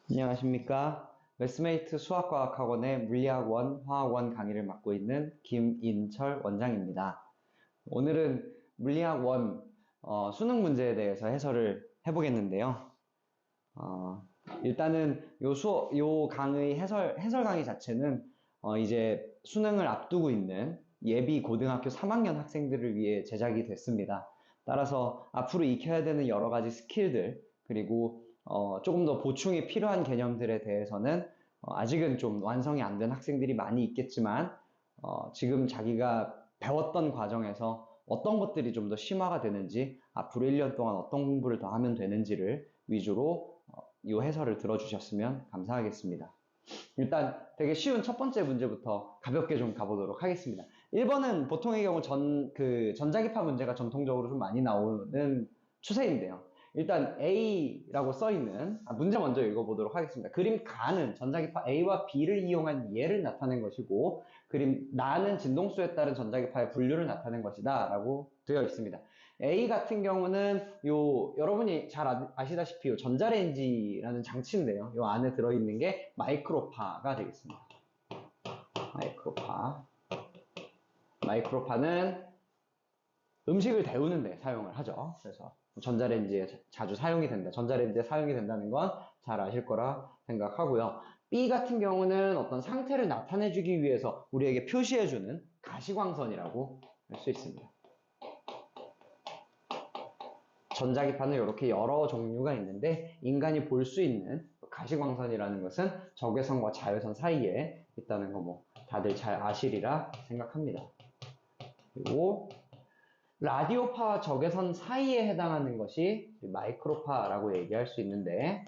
안녕하십니까. 웨스메이트 수학과학학원의 물리학원, 화학원 강의를 맡고 있는 김인철 원장입니다. 오늘은 물리학원 수능 문제에 대해서 해설을 해보겠는데요. 일단은 요 강의 해설 강의 자체는 이제 수능을 앞두고 있는 예비 고등학교 3학년 학생들을 위해 제작이 됐습니다. 따라서 앞으로 익혀야 되는 여러 가지 스킬들, 그리고 조금 더 보충이 필요한 개념들에 대해서는 아직은 좀 완성이 안 된 학생들이 많이 있겠지만 지금 자기가 배웠던 과정에서 어떤 것들이 좀 더 심화가 되는지, 앞으로 1년 동안 어떤 공부를 더 하면 되는지를 위주로 이 해설을 들어주셨으면 감사하겠습니다. 일단 되게 쉬운 첫 번째 문제부터 가볍게 좀 가보도록 하겠습니다. 1번은 보통의 경우 전자기파 문제가 전통적으로 좀 많이 나오는 추세인데요. 일단 A라고 써있는 문제 먼저 읽어보도록 하겠습니다. 그림 가는 전자기파 A와 B를 이용한 예를 나타낸 것이고, 그림 나는 진동수에 따른 전자기파의 분류를 나타낸 것이다 라고 되어 있습니다. A 같은 경우는 여러분이 잘 아시다시피 전자레인지라는 장치인데요. 요 안에 들어있는 게 마이크로파가 되겠습니다. 마이크로파는 음식을 데우는 데 사용을 하죠. 그래서 전자레인지에 자주 사용이 된다. 전자레인지에 사용이 된다는 건 잘 아실 거라 생각하고요. B 같은 경우는 어떤 상태를 나타내주기 위해서 우리에게 표시해주는 가시광선이라고 할 수 있습니다. 전자기파는 이렇게 여러 종류가 있는데, 인간이 볼 수 있는 가시광선이라는 것은 적외선과 자외선 사이에 있다는 거 다들 잘 아시리라 생각합니다. 그리고 라디오파와 적외선 사이에 해당하는 것이 마이크로파라고 얘기할 수 있는데,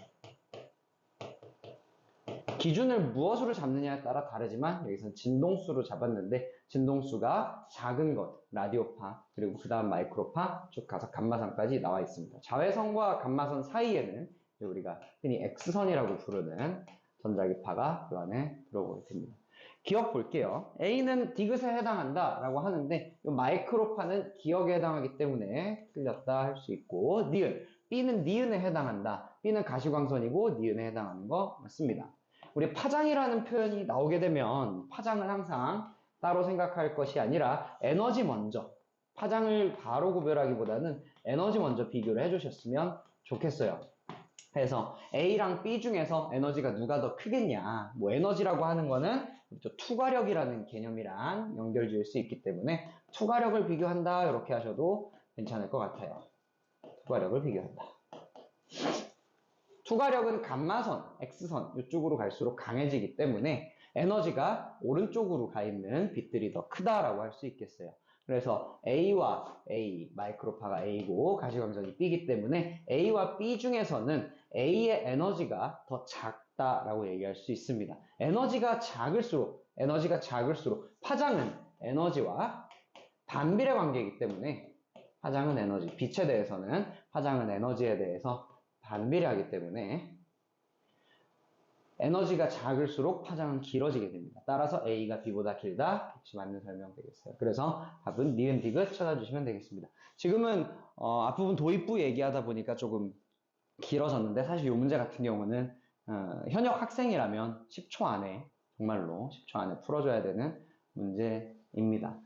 기준을 무엇으로 잡느냐에 따라 다르지만 여기서는 진동수로 잡았는데, 진동수가 작은 것, 라디오파, 그리고 그 다음 마이크로파, 쭉 가서 감마선까지 나와 있습니다. 자외선과 감마선 사이에는 우리가 흔히 X선이라고 부르는 전자기파가 그 안에 들어오게 됩니다. 기억 볼게요. A는 디귿에 해당한다 라고 하는데, 이 마이크로파는 기억에 해당하기 때문에 틀렸다 할 수 있고, 니은, B는 니은에 해당한다. B는 가시광선이고 니은에 해당하는 거 맞습니다. 우리 파장이라는 표현이 나오게 되면 파장은 항상 따로 생각할 것이 아니라 에너지 먼저, 파장을 바로 구별하기보다는 에너지 먼저 비교를 해주셨으면 좋겠어요. 그래서 A랑 B 중에서 에너지가 누가 더 크겠냐, 에너지라고 하는 거는 투과력이라는 개념이랑 연결 지을 수 있기 때문에 투과력을 비교한다 이렇게 하셔도 괜찮을 것 같아요. 투과력을 비교한다. 투과력은 감마선, X선 이쪽으로 갈수록 강해지기 때문에 에너지가 오른쪽으로 가 있는 빛들이 더 크다라고 할 수 있겠어요. 그래서 A와 A, 마이크로파가 A고 가시광선이 B이기 때문에 A와 B 중에서는 A의 에너지가 더 작다라고 얘기할 수 있습니다. 에너지가 작을수록 파장은 에너지와 반비례 관계이기 때문에 파장은 에너지, 빛에 대해서는 파장은 에너지에 대해서 반비례하기 때문에 에너지가 작을수록 파장은 길어지게 됩니다. 따라서 A가 B보다 길다. 역시 맞는 설명 되겠어요. 그래서 답은 니은 디귿 찾아주시면 되겠습니다. 지금은 앞부분 도입부 얘기하다 보니까 조금 길어졌는데, 사실 이 문제 같은 경우는 현역 학생이라면 10초 안에, 정말로 10초 안에 풀어줘야 되는 문제입니다.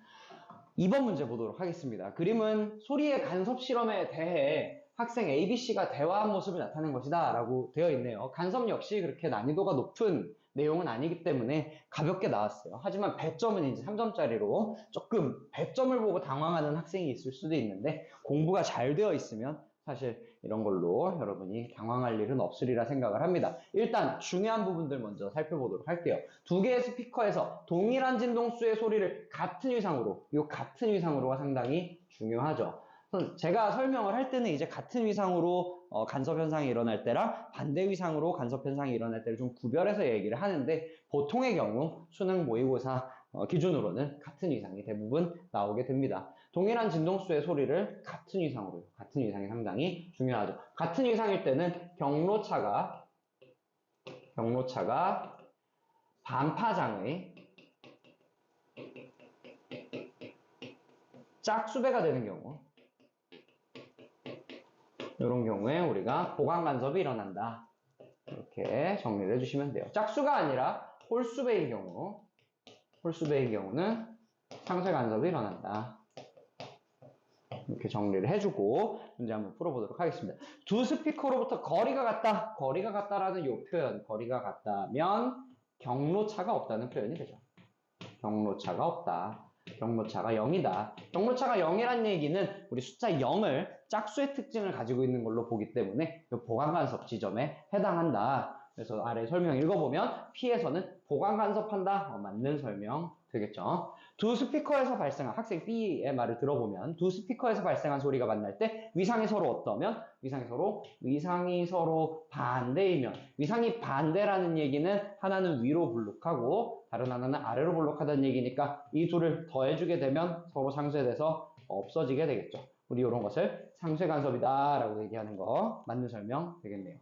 2번 문제 보도록 하겠습니다. 그림은 소리의 간섭 실험에 대해 학생 ABC가 대화한 모습을 나타낸 것이다 라고 되어 있네요. 간섭 역시 그렇게 난이도가 높은 내용은 아니기 때문에 가볍게 나왔어요. 하지만 배점은 이제 3점짜리로 조금 배점을 보고 당황하는 학생이 있을 수도 있는데, 공부가 잘 되어 있으면 사실 이런 걸로 여러분이 당황할 일은 없으리라 생각을 합니다. 일단 중요한 부분들 먼저 살펴보도록 할게요. 두 개의 스피커에서 동일한 진동수의 소리를 같은 위상으로가 상당히 중요하죠. 제가 설명을 할 때는 이제 같은 위상으로 간섭 현상이 일어날 때랑 반대 위상으로 간섭 현상이 일어날 때를 좀 구별해서 얘기를 하는데, 보통의 경우 수능 모의고사 기준으로는 같은 위상이 대부분 나오게 됩니다. 동일한 진동수의 소리를 같은 위상으로요. 같은 위상이 상당히 중요하죠. 같은 위상일 때는 경로차가 반파장의 짝수배가 되는 경우, 이런 경우에 우리가 보강 간섭이 일어난다. 이렇게 정리를 해주시면 돼요. 짝수가 아니라 홀수배의 경우는 상쇄 간섭이 일어난다. 이렇게 정리를 해주고 문제 한번 풀어보도록 하겠습니다. 두 스피커로부터 거리가 같다. 거리가 같다라는 이 표현, 거리가 같다면 경로차가 없다는 표현이 되죠. 경로차가 없다. 경로차가 0이다. 경로차가 0이란 얘기는 우리 숫자 0을 짝수의 특징을 가지고 있는 걸로 보기 때문에 보강간섭 지점에 해당한다. 그래서 아래 설명 읽어보면 P에서는 보강간섭한다. 맞는 설명 되겠죠. 두 스피커에서 발생한 학생 B의 말을 들어보면 두 스피커에서 발생한 소리가 만날 때 위상이 서로 어떠면 위상이 서로 반대이면 위상이 반대라는 얘기는 하나는 위로 블록하고 다른 하나는 아래로 블록하다는 얘기니까 이 둘을 더해주게 되면 서로 상쇄돼서 없어지게 되겠죠. 우리 이런 것을 상쇄 간섭이다 라고 얘기하는 거 맞는 설명 되겠네요.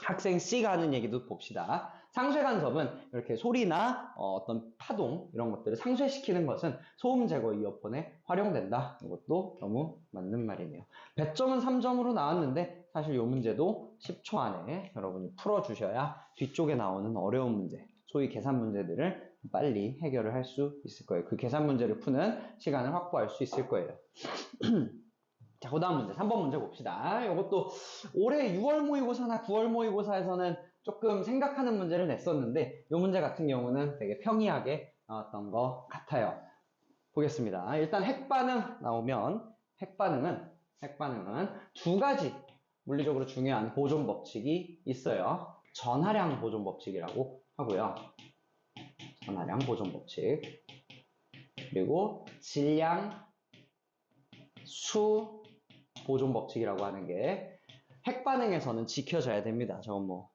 학생 C가 하는 얘기도 봅시다. 상쇄 간섭은 이렇게 소리나 어떤 파동 이런 것들을 상쇄시키는 것은 소음 제거 이어폰에 활용된다. 이것도 너무 맞는 말이네요. 배점은 3점으로 나왔는데 사실 이 문제도 10초 안에 여러분이 풀어주셔야 뒤쪽에 나오는 어려운 문제, 소위 계산 문제들을 빨리 해결을 할 수 있을 거예요. 그 계산 문제를 푸는 시간을 확보할 수 있을 거예요. 자, 그 다음 문제, 3번 문제 봅시다. 이것도 올해 6월 모의고사나 9월 모의고사에서는 조금 생각하는 문제를 냈었는데 이 문제 같은 경우는 되게 평이하게 나왔던 것 같아요. 보겠습니다. 일단 핵반응 나오면 핵반응은 두 가지 물리적으로 중요한 보존 법칙이 있어요. 전하량 보존 법칙이라고 하고요. 전하량 보존 법칙, 그리고 질량 수 보존 법칙이라고 하는 게 핵반응에서는 지켜져야 됩니다. 저건 뭐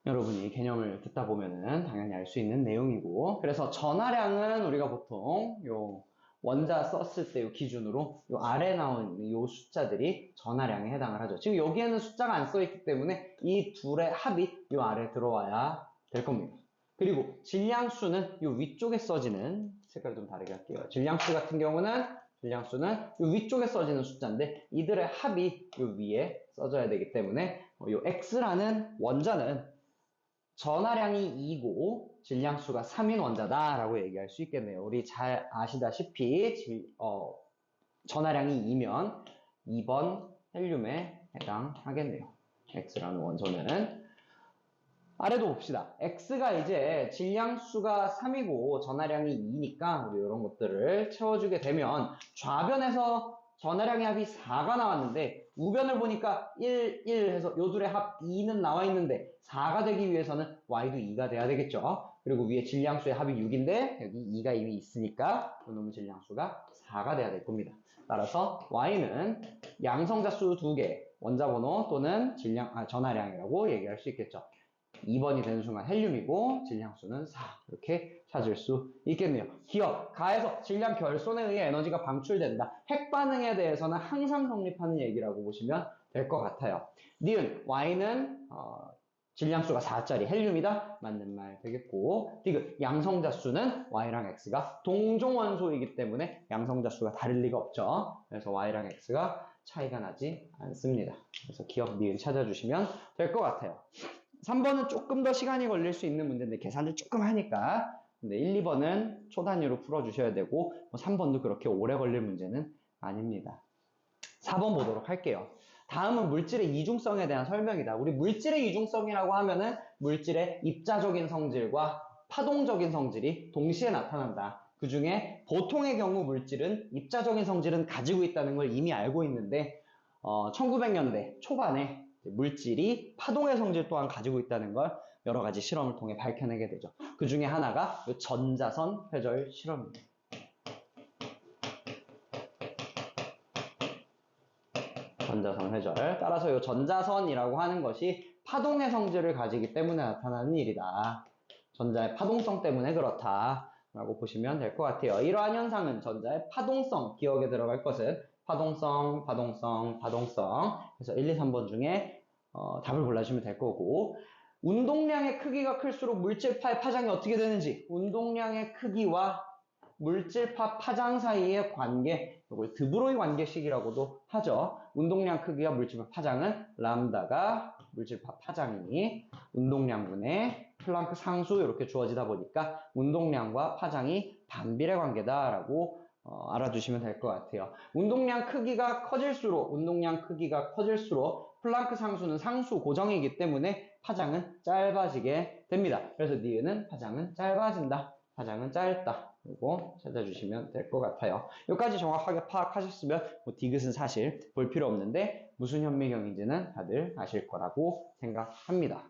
여러분이 개념을 듣다 보면은 당연히 알 수 있는 내용이고, 그래서 전하량은 우리가 보통 요 원자 썼을 때 요 기준으로 요 아래 나온 요 숫자들이 전하량에 해당을 하죠. 지금 여기에는 숫자가 안 써있기 때문에 이 둘의 합이 요 아래 들어와야 될 겁니다. 그리고 질량수는 요 위쪽에 써지는, 색깔 좀 다르게 할게요. 질량수 같은 경우는 요 위쪽에 써지는 숫자인데 이들의 합이 요 위에 써져야 되기 때문에 요 X라는 원자는 전하량이 2고 질량수가 3인 원자다라고 얘기할 수 있겠네요. 우리 잘 아시다시피 전하량이 2면 2번 헬륨에 해당하겠네요. X라는 원소는. 아래도 봅시다. X가 이제 질량수가 3이고 전하량이 2니까 우리 이런 것들을 채워주게 되면 좌변에서 전하량의 합이 4가 나왔는데 우변을 보니까 1, 1 해서 요 둘의 합 2는 나와 있는데 4가 되기 위해서는 Y도 2가 돼야 되겠죠. 그리고 위에 질량수의 합이 6인데 여기 2가 이미 있으니까 이놈의 질량수가 4가 돼야 될 겁니다. 따라서 Y는 양성자수 2개, 원자번호 또는 전하량이라고 얘기할 수 있겠죠. 2번이 되는 순간 헬륨이고 질량수는 4 이렇게 찾을 수 있겠네요. 기억, 가에서 질량 결손에 의해 에너지가 방출된다. 핵반응에 대해서는 항상 성립하는 얘기라고 보시면 될 것 같아요. 니은, Y는 질량수가 4짜리 헬륨이다. 맞는 말 되겠고, 디귿, 양성자수는 Y랑 X가 동종원소이기 때문에 양성자수가 다를 리가 없죠. 그래서 Y랑 X가 차이가 나지 않습니다. 그래서 기억, 니은 찾아주시면 될 것 같아요. 3번은 조금 더 시간이 걸릴 수 있는 문제인데 계산을 조금 하니까, 근데 1, 2번은 초단위로 풀어주셔야 되고 3번도 그렇게 오래 걸릴 문제는 아닙니다. 4번 보도록 할게요. 다음은 물질의 이중성에 대한 설명이다. 우리 물질의 이중성이라고 하면은 물질의 입자적인 성질과 파동적인 성질이 동시에 나타난다. 그 중에 보통의 경우 물질은 입자적인 성질은 가지고 있다는 걸 이미 알고 있는데 1900년대 초반에 물질이 파동의 성질 또한 가지고 있다는 걸 여러 가지 실험을 통해 밝혀내게 되죠. 그 중에 하나가 전자선 회절 실험입니다. 전자선 회절. 따라서 이 전자선이라고 하는 것이 파동의 성질을 가지기 때문에 나타나는 일이다. 전자의 파동성 때문에 그렇다 라고 보시면 될 것 같아요. 이러한 현상은 전자의 파동성, 기억에 들어갈 것은 파동성. 그래서 1, 2, 3번 중에 답을 골라주시면 될 거고, 운동량의 크기가 클수록 물질파의 파장이 어떻게 되는지, 운동량의 크기와 물질파 파장 사이의 관계, 이걸 드브로이 관계식이라고도 하죠. 운동량 크기와 물질파 파장은 람다가 물질파 파장이 운동량분의 플랑크 상수 이렇게 주어지다 보니까 운동량과 파장이 반비례 관계다라고 알아두시면 될 것 같아요. 운동량 크기가 커질수록 플랑크 상수는 상수 고정이기 때문에 파장은 짧아지게 됩니다. 그래서 니은은 파장은 짧아진다, 파장은 짧다. 이거 찾아주시면 될 것 같아요. 여기까지 정확하게 파악하셨으면 디귿은 사실 볼 필요 없는데 무슨 현미경인지는 다들 아실 거라고 생각합니다.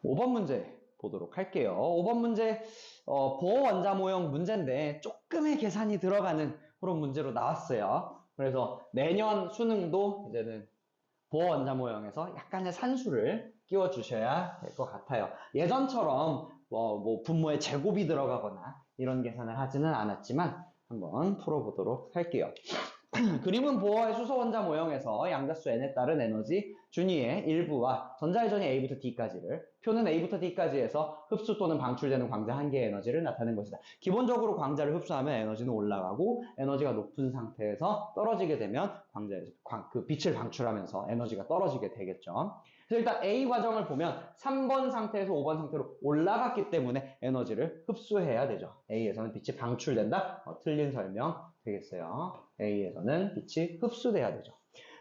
5번 문제 보도록 할게요. 5번 문제 보호 원자 모형 문제인데 조금의 계산이 들어가는 그런 문제로 나왔어요. 그래서 내년 수능도 이제는 보호 원자 모형에서 약간의 산수를 끼워 주셔야 될 것 같아요. 예전처럼 분모에 제곱이 들어가거나 이런 계산을 하지는 않았지만 한번 풀어보도록 할게요. 그림은 보어의 수소 원자 모형에서 양자수 n에 따른 에너지 준위의 일부와 전자회전이 A부터 D까지를, 표는 A부터 D까지에서 흡수 또는 방출되는 광자 한 개의 에너지를 나타내는 것이다. 기본적으로 광자를 흡수하면 에너지는 올라가고 에너지가 높은 상태에서 떨어지게 되면 광자에서 그 빛을 방출하면서 에너지가 떨어지게 되겠죠. 그래서 일단 A 과정을 보면 3번 상태에서 5번 상태로 올라갔기 때문에 에너지를 흡수해야 되죠. A에서는 빛이 방출된다? 틀린 설명 되겠어요. A에서는 빛이 흡수돼야 되죠.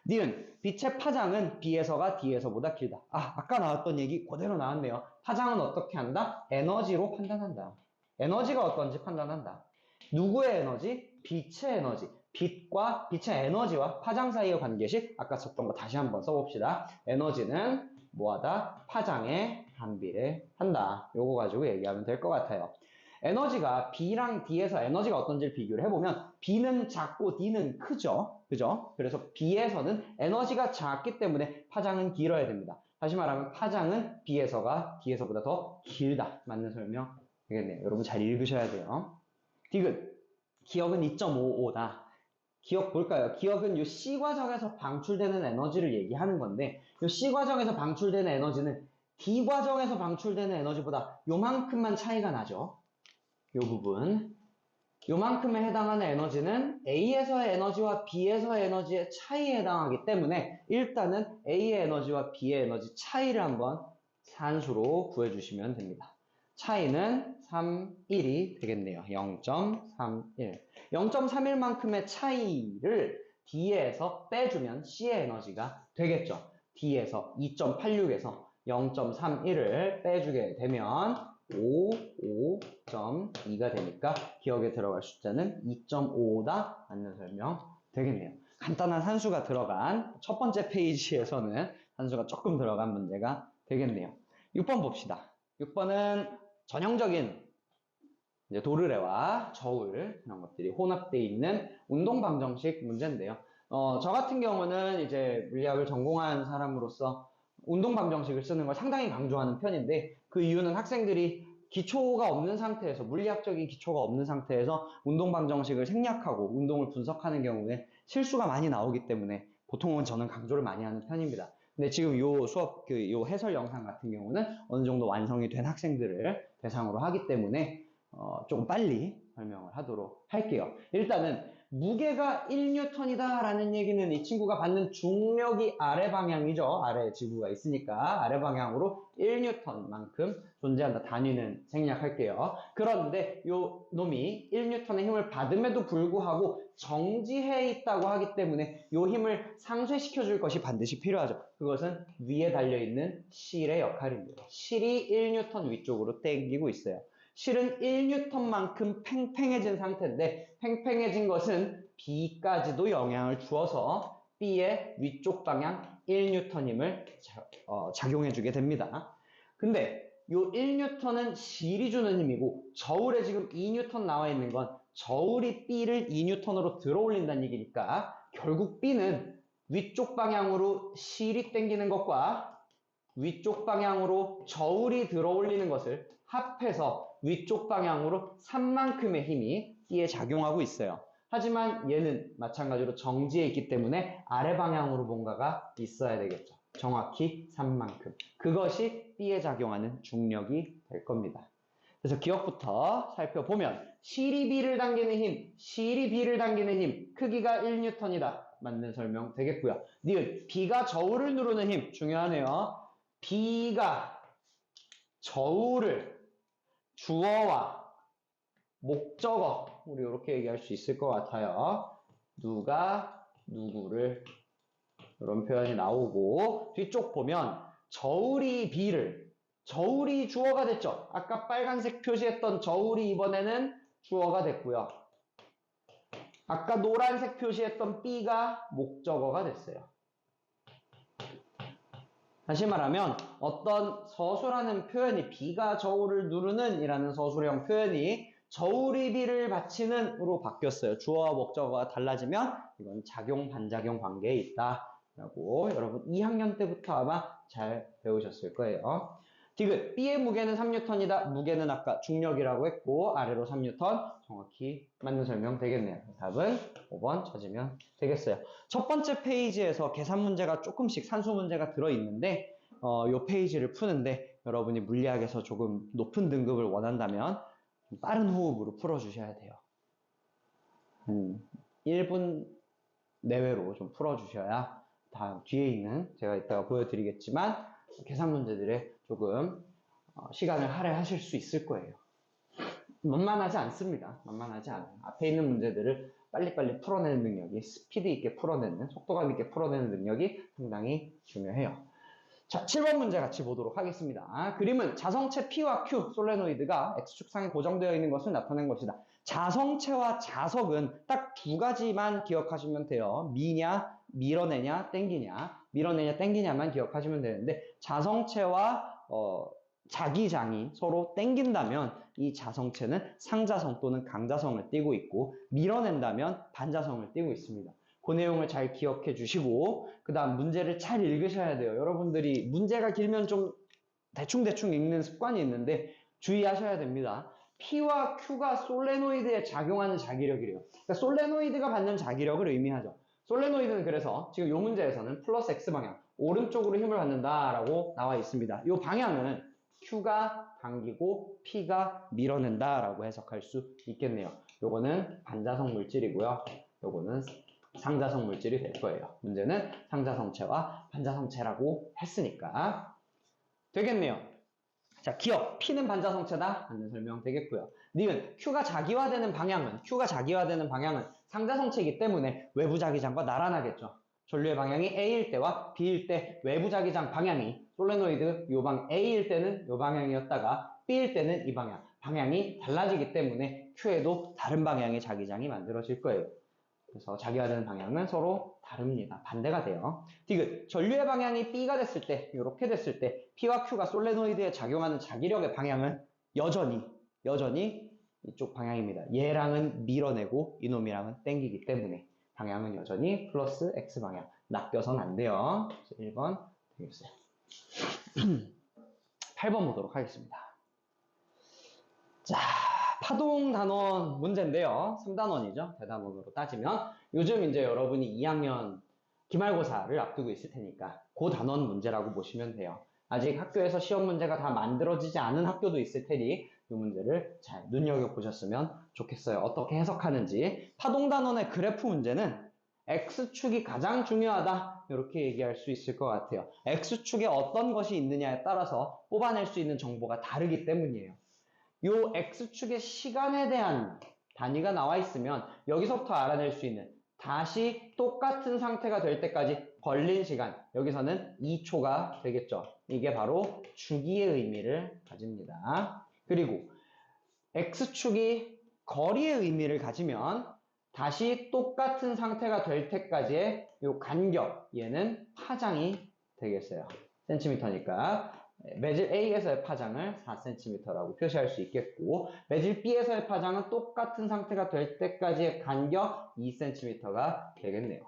니은 빛의 파장은 B에서가 D에서보다 길다. 아까 나왔던 얘기 그대로 나왔네요. 파장은 어떻게 한다? 에너지로 판단한다. 에너지가 어떤지 판단한다. 누구의 에너지? 빛의 에너지. 빛의 에너지와 파장 사이의 관계식 아까 썼던 거 다시 한번 써봅시다. 에너지는 뭐하다? 파장에 반비례한다. 요거 가지고 얘기하면 될 것 같아요. 에너지가 B랑 D에서 에너지가 어떤지를 비교를 해보면 B는 작고 D는 크죠. 그죠? 그래서 B에서는 에너지가 작기 때문에 파장은 길어야 됩니다. 다시 말하면 파장은 B에서가 D에서보다 더 길다. 맞는 설명 되겠네요. 여러분 잘 읽으셔야 돼요. 디귿. 기억은 2.55다. 기억 볼까요? 기억은 이 C 과정에서 방출되는 에너지를 얘기하는 건데 이 C 과정에서 방출되는 에너지는 D 과정에서 방출되는 에너지보다 요만큼만 차이가 나죠. 요 부분. 요만큼에 해당하는 에너지는 A에서의 에너지와 B에서의 에너지의 차이에 해당하기 때문에 일단은 A의 에너지와 B의 에너지 차이를 한번 산수로 구해주시면 됩니다. 차이는 3,1이 되겠네요. 0.31. 0.31만큼의 차이를 D에서 빼주면 C의 에너지가 되겠죠. D에서 2.86에서 0.31을 빼주게 되면 55.2가 되니까 기억에 들어갈 숫자는 2.5다 맞는 설명 되겠네요. 간단한 산수가 들어간 첫 번째 페이지에서는 산수가 조금 들어간 문제가 되겠네요. 6번 봅시다. 6번은 전형적인 이제 도르래와 저울 이런 것들이 혼합되어 있는 운동 방정식 문제인데요. 저 같은 경우는 이제 물리학을 전공한 사람으로서 운동 방정식을 쓰는 걸 상당히 강조하는 편인데 그 이유는 학생들이 기초가 없는 상태에서 물리학적인 기초가 없는 상태에서 운동 방정식을 생략하고 운동을 분석하는 경우에 실수가 많이 나오기 때문에 보통은 저는 강조를 많이 하는 편입니다. 근데 지금 요 수업 요 해설 영상 같은 경우는 어느 정도 완성이 된 학생들을 대상으로 하기 때문에 조금 빨리 설명을 하도록 할게요. 일단은 무게가 1N이다 라는 얘기는 이 친구가 받는 중력이 아래 방향이죠. 아래에 지구가 있으니까 아래 방향으로 1N만큼 존재한다. 단위는 생략할게요. 그런데 요 놈이 1N의 힘을 받음에도 불구하고 정지해 있다고 하기 때문에 요 힘을 상쇄시켜 줄 것이 반드시 필요하죠. 그것은 위에 달려있는 실의 역할입니다. 실이 1N 위쪽으로 당기고 있어요. 실은 1N만큼 팽팽해진 상태인데 팽팽해진 것은 B까지도 영향을 주어서 B의 위쪽 방향 1N의 힘을 작용해주게 됩니다. 근데 이 1N은 실이 주는 힘이고 저울에 지금 2N 나와 있는 건 저울이 B를 2N으로 들어 올린다는 얘기니까 결국 B는 위쪽 방향으로 실이 당기는 것과 위쪽 방향으로 저울이 들어 올리는 것을 합해서 위쪽 방향으로 3만큼의 힘이 B에 작용하고 있어요. 하지만 얘는 마찬가지로 정지해 있기 때문에 아래 방향으로 뭔가가 있어야 되겠죠. 정확히 3만큼. 그것이 B에 작용하는 중력이 될 겁니다. 그래서 기억부터 살펴보면 실이 B를 당기는 힘, 크기가 1N이다. 맞는 설명 되겠고요. 니은 B가 저울을 누르는 힘 중요하네요. B가 저울을 주어와 목적어 우리 이렇게 얘기할 수 있을 것 같아요. 누가 누구를 이런 표현이 나오고 뒤쪽 보면 저울이 주어가 됐죠. 아까 빨간색 표시했던 저울이 이번에는 주어가 됐고요. 아까 노란색 표시했던 B가 목적어가 됐어요. 다시 말하면 어떤 서술하는 표현이 B가 저울을 누르는 이라는 서술형 표현이 저울이 B를 받치는 으로 바뀌었어요. 주어와 목적어가 달라지면 이건 작용 반작용 관계에 있다 라고 여러분 2학년 때부터 아마 잘 배우셨을 거예요. 디귿 B의 무게는 3N이다. 무게는 아까 중력이라고 했고 아래로 3N 정확히 맞는 설명 되겠네요. 답은 5번 찾으면 되겠어요. 첫 번째 페이지에서 계산 문제가 조금씩 산수 문제가 들어있는데 이 페이지를 푸는데 여러분이 물리학에서 조금 높은 등급을 원한다면 빠른 호흡으로 풀어주셔야 돼요. 1분 내외로 좀 풀어주셔야 다음 뒤에 있는 제가 이따가 보여드리겠지만 계산 문제들에 조금 시간을 할애하실 수 있을 거예요. 만만하지 않습니다. 만만하지 않아요. 앞에 있는 문제들을 빨리빨리 풀어내는 능력이 스피드 있게 풀어내는 속도감 있게 풀어내는 능력이 상당히 중요해요. 자, 7번 문제 같이 보도록 하겠습니다. 그림은 자성체 P와 Q 솔레노이드가 X축상에 고정되어 있는 것을 나타낸 것이다. 자성체와 자석은 딱 두 가지만 기억하시면 돼요. 미냐, 밀어내냐, 땡기냐. 밀어내냐, 땡기냐만 기억하시면 되는데 자성체와 자기장이 서로 땡긴다면 이 자성체는 상자성 또는 강자성을 띠고 있고 밀어낸다면 반자성을 띠고 있습니다. 그 내용을 잘 기억해 주시고 그 다음 문제를 잘 읽으셔야 돼요. 여러분들이 문제가 길면 좀 대충대충 읽는 습관이 있는데 주의하셔야 됩니다. P와 Q가 솔레노이드에 작용하는 자기력이래요. 그러니까 솔레노이드가 받는 자기력을 의미하죠. 솔레노이드는 그래서 지금 이 문제에서는 플러스 X방향 오른쪽으로 힘을 받는다라고 나와 있습니다. 이 방향은 Q가 당기고 P가 밀어낸다라고 해석할 수 있겠네요. 요거는 반자성 물질이고요. 요거는 상자성 물질이 될 거예요. 문제는 상자성체와 반자성체라고 했으니까 되겠네요. 자, 기억 P는 반자성체다. 맞는 설명 되겠고요. 니은 Q가 자기화되는 방향은 상자성체이기 때문에 외부 자기장과 나란하겠죠. 전류의 방향이 A일 때와 B일 때 외부 자기장 방향이 솔레노이드 요방 A일 때는 요 방향이었다가 B일 때는 이 방향이 달라지기 때문에 Q에도 다른 방향의 자기장이 만들어질 거예요. 그래서 자기화되는 방향은 서로 다릅니다. 반대가 돼요. 디귿 전류의 방향이 B가 됐을 때 이렇게 됐을 때 P와 Q가 솔레노이드에 작용하는 자기력의 방향은 여전히 이쪽 방향입니다. 얘랑은 밀어내고 이놈이랑은 땡기기 때문에 방향은 여전히 플러스 X방향. 낚여선 안 돼요. 1번 되겠어요. 8번 보도록 하겠습니다. 자, 파동 단원 문제인데요. 3단원이죠. 대단원으로 따지면 요즘 이제 여러분이 2학년 기말고사를 앞두고 있을 테니까 그 단원 문제라고 보시면 돼요. 아직 학교에서 시험 문제가 다 만들어지지 않은 학교도 있을 테니 이 문제를 잘 눈여겨보셨으면 좋겠어요. 어떻게 해석하는지. 파동 단원의 그래프 문제는 X축이 가장 중요하다. 이렇게 얘기할 수 있을 것 같아요. X축에 어떤 것이 있느냐에 따라서 뽑아낼 수 있는 정보가 다르기 때문이에요. 요 X축의 시간에 대한 단위가 나와 있으면 여기서부터 알아낼 수 있는 다시 똑같은 상태가 될 때까지 걸린 시간, 여기서는 2초가 되겠죠. 이게 바로 주기의 의미를 가집니다. 그리고 X축이 거리의 의미를 가지면 다시 똑같은 상태가 될 때까지의 요 간격, 얘는 파장이 되겠어요. 센티미터니까 매질 A에서의 파장을 4cm라고 표시할 수 있겠고 매질 B에서의 파장은 똑같은 상태가 될 때까지의 간격 2cm가 되겠네요.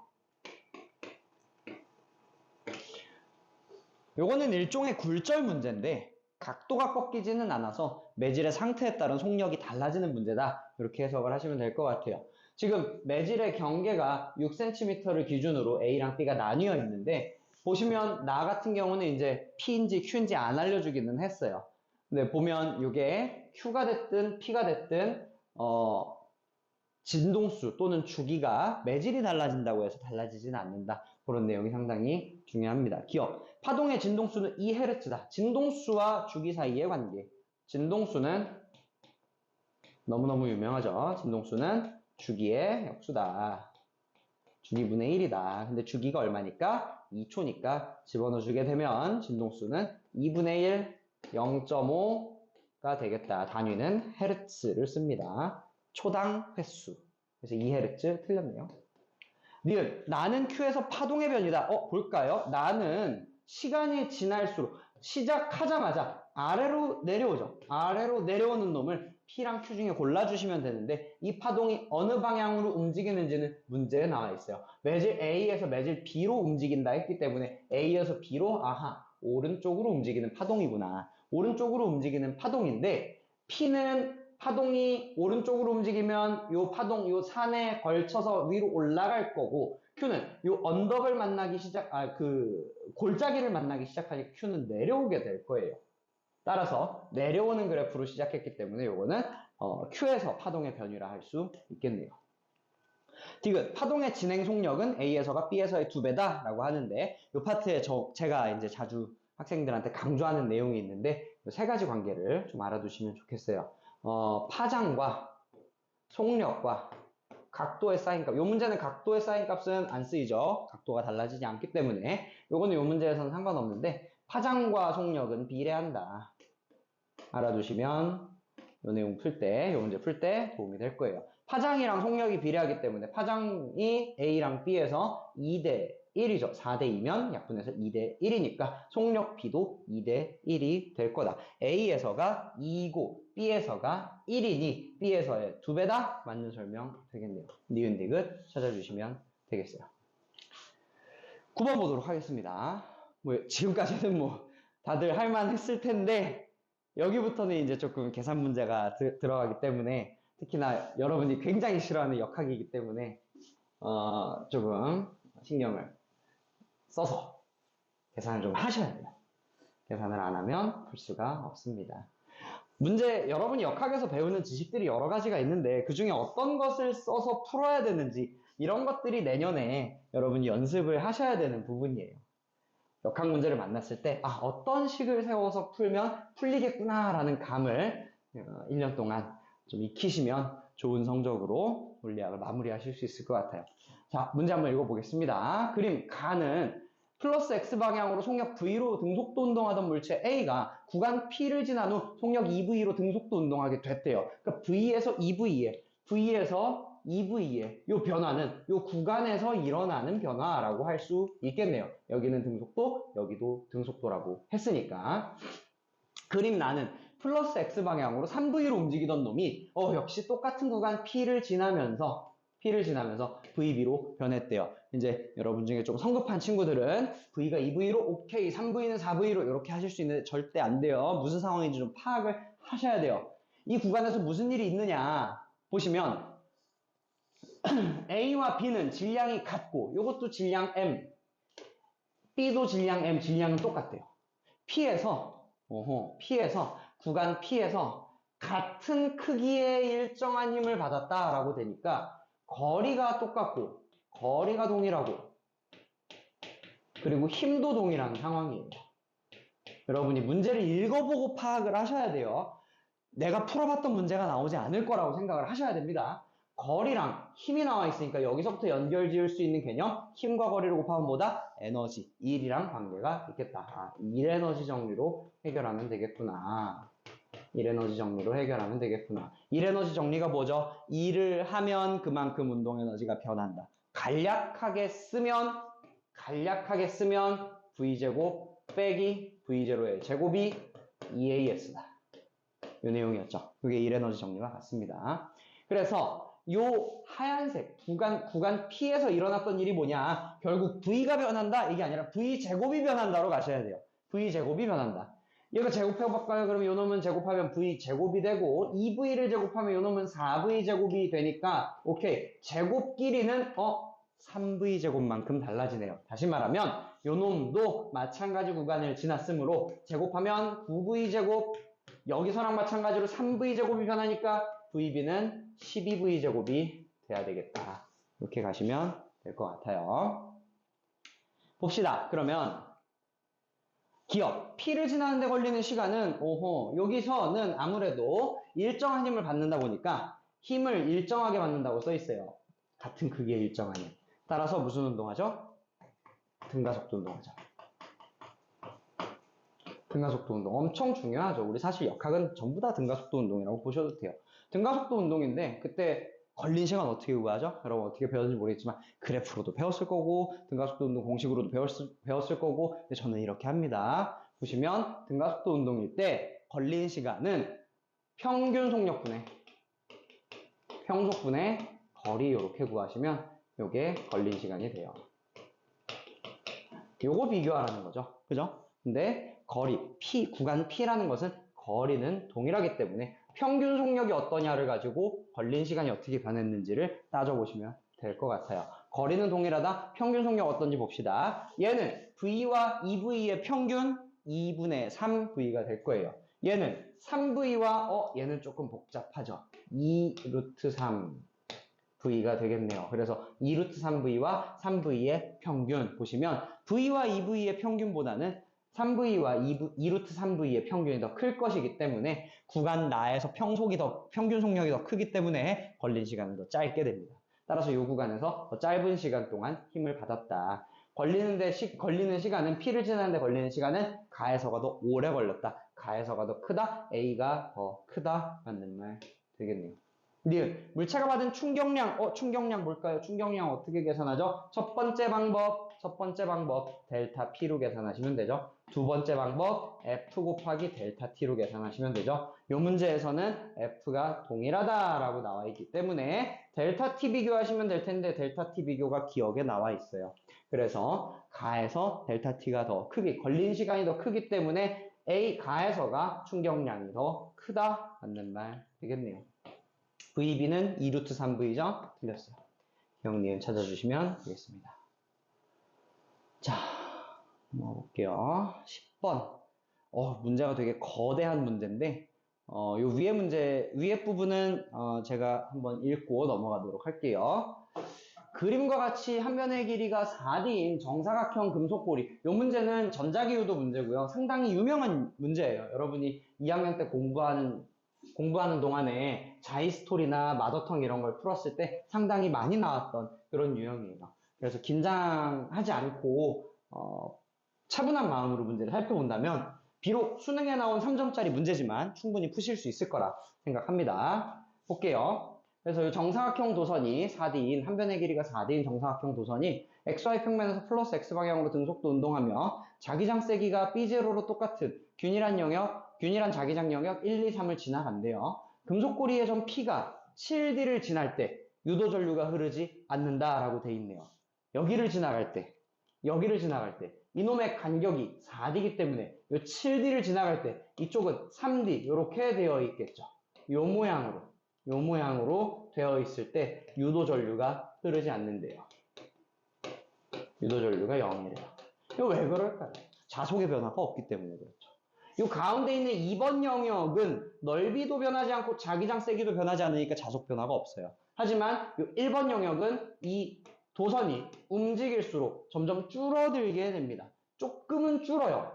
요거는 일종의 굴절 문제인데 각도가 꺾이지는 않아서 매질의 상태에 따른 속력이 달라지는 문제다. 이렇게 해석을 하시면 될 것 같아요. 지금 매질의 경계가 6cm를 기준으로 A랑 B가 나뉘어 있는데 보시면 나 같은 경우는 이제 P인지 Q인지 안 알려주기는 했어요. 근데 보면 이게 Q가 됐든 P가 됐든 진동수 또는 주기가 매질이 달라진다고 해서 달라지진 않는다. 그런 내용이 상당히 중요합니다. 기억. 파동의 진동수는 2Hz다. 진동수와 주기 사이의 관계. 진동수는 너무너무 유명하죠. 진동수는 주기의 역수다. 주기분의 1이다. 근데 주기가 얼마니까? 2초니까 집어넣어주게 되면 진동수는 2분의 1, 0.5가 되겠다. 단위는 헤르츠를 씁니다. 초당 횟수. 그래서 2Hz 틀렸네요. 니은, 나는 Q에서 파동의 변이다. 볼까요? 나는 시간이 지날수록 시작하자마자 아래로 내려오죠. 아래로 내려오는 놈을 P랑 Q 중에 골라주시면 되는데 이 파동이 어느 방향으로 움직이는지는 문제에 나와 있어요. 매질 A에서 매질 B로 움직인다 했기 때문에 A에서 B로 오른쪽으로 움직이는 파동이구나. 오른쪽으로 움직이는 파동인데 P는 파동이 오른쪽으로 움직이면 요 파동, 요 산에 걸쳐서 위로 올라갈 거고 Q는 요 언덕을 만나기 골짜기를 만나기 시작하니까 Q는 내려오게 될 거예요. 따라서 내려오는 그래프로 시작했기 때문에 요거는 Q에서 파동의 변이라 할 수 있겠네요. 디귿, 파동의 진행 속력은 A에서가 B에서의 2배다 라고 하는데 이 파트에 제가 이제 자주 학생들한테 강조하는 내용이 있는데 세 가지 관계를 좀 알아두시면 좋겠어요. 파장과 속력과 각도의 사인값. 이 문제는 각도의 사인값은 안 쓰이죠. 각도가 달라지지 않기 때문에 요거는 이 문제에서는 상관없는데 파장과 속력은 비례한다. 알아두시면 이 내용 풀 때, 이 문제 풀 때 도움이 될 거예요. 파장이랑 속력이 비례하기 때문에 파장이 A랑 B에서 2대 1이죠. 4대 2면 약분해서 2대 1이니까 속력 B도 2대 1이 될 거다. A에서가 2고 B에서가 1이니 B에서의 2배다? 맞는 설명 되겠네요. 니은 디귿 찾아주시면 되겠어요. 9번 보도록 하겠습니다. 지금까지는 다들 할만했을 텐데 여기부터는 이제 조금 계산 문제가 들어가기 때문에 특히나 여러분이 굉장히 싫어하는 역학이기 때문에 조금 신경을 써서 계산을 좀 하셔야 돼요. 계산을 안 하면 풀 수가 없습니다. 문제, 여러분이 역학에서 배우는 지식들이 여러 가지가 있는데 그 중에 어떤 것을 써서 풀어야 되는지 이런 것들이 내년에 여러분이 연습을 하셔야 되는 부분이에요. 역학 문제를 만났을 때 어떤 식을 세워서 풀면 풀리겠구나 라는 감을 1년 동안 좀 익히시면 좋은 성적으로 물리학을 마무리하실 수 있을 것 같아요. 자, 문제 한번 읽어보겠습니다. 그림 가는 플러스 X방향으로 속력 V로 등속도 운동하던 물체 A가 구간 P를 지난 후 속력 2V로 등속도 운동하게 됐대요. 그러니까 V에서 2V에, V에서 2V의 이 변화는 이 구간에서 일어나는 변화라고 할 수 있겠네요. 여기는 등속도, 여기도 등속도라고 했으니까. 그림 나는 플러스 X방향으로 3V로 움직이던 놈이 역시 똑같은 구간 P를 지나면서 VB로 변했대요. 이제 여러분 중에 좀 성급한 친구들은 V가 2V로 오케이, 3V는 4V로 이렇게 하실 수 있는데 절대 안 돼요. 무슨 상황인지 좀 파악을 하셔야 돼요. 이 구간에서 무슨 일이 있느냐 보시면 A와 B는 질량이 같고 이것도 질량 M, B도 질량 M, 질량은 똑같대요. P에서 구간 P에서 같은 크기의 일정한 힘을 받았다라고 되니까 거리가 똑같고 거리가 동일하고 그리고 힘도 동일한 상황이에요. 여러분이 문제를 읽어보고 파악을 하셔야 돼요. 내가 풀어봤던 문제가 나오지 않을 거라고 생각을 하셔야 됩니다. 거리랑 힘이 나와 있으니까 여기서부터 연결 지을 수 있는 개념, 힘과 거리를 곱하면 뭐다? 에너지, 일이랑 관계가 있겠다. 일 에너지 정리로 해결하면 되겠구나. 일 에너지 정리로 해결하면 되겠구나. 일 에너지 정리가 뭐죠? 일을 하면 그만큼 운동 에너지가 변한다. 간략하게 쓰면 V제곱 빼기 V0의 제곱이 2AS다. 이 내용이었죠. 그게 일 에너지 정리와 같습니다. 그래서 요 하얀색 구간 P에서 일어났던 일이 뭐냐? 결국 V가 변한다 이게 아니라 V제곱이 변한다로 가셔야 돼요. V제곱이 변한다. 얘가 제곱해볼까요? 그럼 요 놈은 제곱하면 V제곱이 되고 2V를 제곱하면 요 놈은 4V제곱이 되니까 오케이. 제곱 길이는 3V제곱만큼 달라지네요. 다시 말하면 요 놈도 마찬가지 구간을 지났으므로 제곱하면 9V제곱 여기서랑 마찬가지로 3V제곱이 변하니까 VB는 12V제곱이 돼야 되겠다. 이렇게 가시면 될 것 같아요. 봅시다. 그러면 기억, P를 지나는데 걸리는 시간은 여기서는 아무래도 일정한 힘을 받는다 보니까 힘을 일정하게 받는다고 써 있어요. 같은 크기의 일정한 힘. 따라서 무슨 운동하죠? 등가속도 운동하죠. 등가속도 운동 엄청 중요하죠. 우리 사실 역학은 전부 다 등가속도 운동이라고 보셔도 돼요. 등가속도 운동인데 그때 걸린 시간 어떻게 구하죠? 여러분 어떻게 배웠는지 모르겠지만 그래프로도 배웠을 거고 등가속도 운동 공식으로도 배웠을 거고 근데 저는 이렇게 합니다. 보시면 등가속도 운동일 때 걸린 시간은 평균 속력분의 평속분의 거리 이렇게 구하시면 이게 걸린 시간이 돼요. 요거 비교하라는 거죠. 그죠? 근데 거리, 구간 P라는 것은 거리는 동일하기 때문에 평균 속력이 어떠냐를 가지고 걸린 시간이 어떻게 변했는지를 따져보시면 될 것 같아요. 거리는 동일하다. 평균 속력 어떤지 봅시다. 얘는 V와 2V의 평균 2분의 3V가 될 거예요. 얘는 3V와 얘는 조금 복잡하죠. 2 루트 3 V가 되겠네요. 그래서 2 루트 3V와 3V의 평균 보시면 V와 2V의 평균보다는 3V와 2 루트 3V의 평균이 더 클 것이기 때문에 구간 나에서 평균 속력이 더 크기 때문에 걸린 시간은 더 짧게 됩니다. 따라서 이 구간에서 더 짧은 시간 동안 힘을 받았다. 걸리는 시간은 P를 지나는데 걸리는 시간은 가에서가 더 오래 걸렸다. 가에서가 더 크다. A가 더 크다. 맞는 말 되겠네요. 니은, 물체가 받은 충격량, 충격량 뭘까요? 충격량 어떻게 계산하죠? 첫 번째 방법, 델타 P로 계산하시면 되죠. 두 번째 방법, F 곱하기 델타 T로 계산하시면 되죠. 이 문제에서는 F가 동일하다라고 나와 있기 때문에 델타 T 비교하시면 될 텐데 델타 T 비교가 기억에 나와 있어요. 그래서 가에서 델타 T가 더 크기, 걸린 시간이 더 크기 때문에 A 가에서가 충격량이 더 크다 맞는 말 되겠네요. VB는 2 루트 3V죠? 틀렸어요. 기억 니은 찾아주시면 되겠습니다. 자, 넘어볼게요. 10번. 문제가 되게 거대한 문제인데, 요 위에 부분은, 제가 한번 읽고 넘어가도록 할게요. 그림과 같이 한 변의 길이가 4D인 정사각형 금속고리. 요 문제는 전자기후도 문제고요. 상당히 유명한 문제예요. 여러분이 2학년 때 공부하는 동안에 자이스토리나 마더텅 이런 걸 풀었을 때 상당히 많이 나왔던 그런 유형이에요. 그래서 긴장하지 않고 차분한 마음으로 문제를 살펴본다면 비록 수능에 나온 3점짜리 문제지만 충분히 푸실 수 있을 거라 생각합니다. 볼게요. 그래서 이 정사각형 도선이 4D인 한 변의 길이가 4D인 정사각형 도선이 XY 평면에서 플러스 X방향으로 등속도 운동하며 자기장 세기가 B0로 똑같은 균일한 자기장 영역 1, 2, 3을 지나간대요. 금속고리의 점 P가 7D를 지날 때 유도 전류가 흐르지 않는다라고 돼 있네요. 여기를 지나갈 때 이놈의 간격이 4D이기 때문에 이 7D를 지나갈 때 이쪽은 3D 이렇게 되어 있겠죠. 요 모양으로 되어 있을 때 유도 전류가 흐르지 않는데요. 유도 전류가 0이래요. 이거 왜 그럴까요? 자속의 변화가 없기 때문에 그렇죠. 이 가운데 있는 2번 영역은 넓이도 변하지 않고 자기장 세기도 변하지 않으니까 자속 변화가 없어요. 하지만 이 1번 영역은 이 도선이 움직일수록 점점 줄어들게 됩니다. 조금은 줄어요.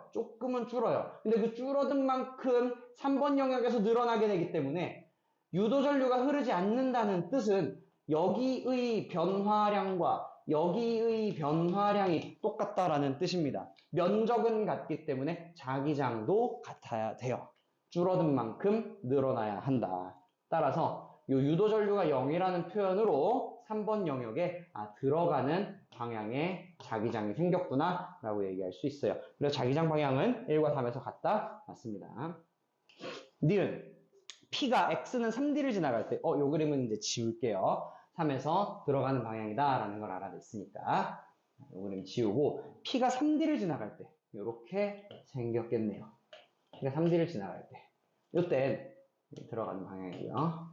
근데 그 줄어든 만큼 3번 영역에서 늘어나게 되기 때문에 유도 전류가 흐르지 않는다는 뜻은 여기의 변화량과 여기의 변화량이 똑같다라는 뜻입니다. 면적은 같기 때문에 자기장도 같아야 돼요. 줄어든 만큼 늘어나야 한다. 따라서 이 유도 전류가 0이라는 표현으로 3번 영역에 들어가는 방향의 자기장이 생겼구나 라고 얘기할 수 있어요. 그래서 자기장 방향은 1과 3에서 같다. 맞습니다. 니은 P가 X는 3D를 지나갈 때 요 그림은 이제 지울게요. 3에서 들어가는 방향이다 라는 걸 알아냈으니까 요 그림 지우고 P가 3D를 지나갈 때 이렇게 생겼겠네요. P가 3D를 지나갈 때 요때 들어가는 방향이고요.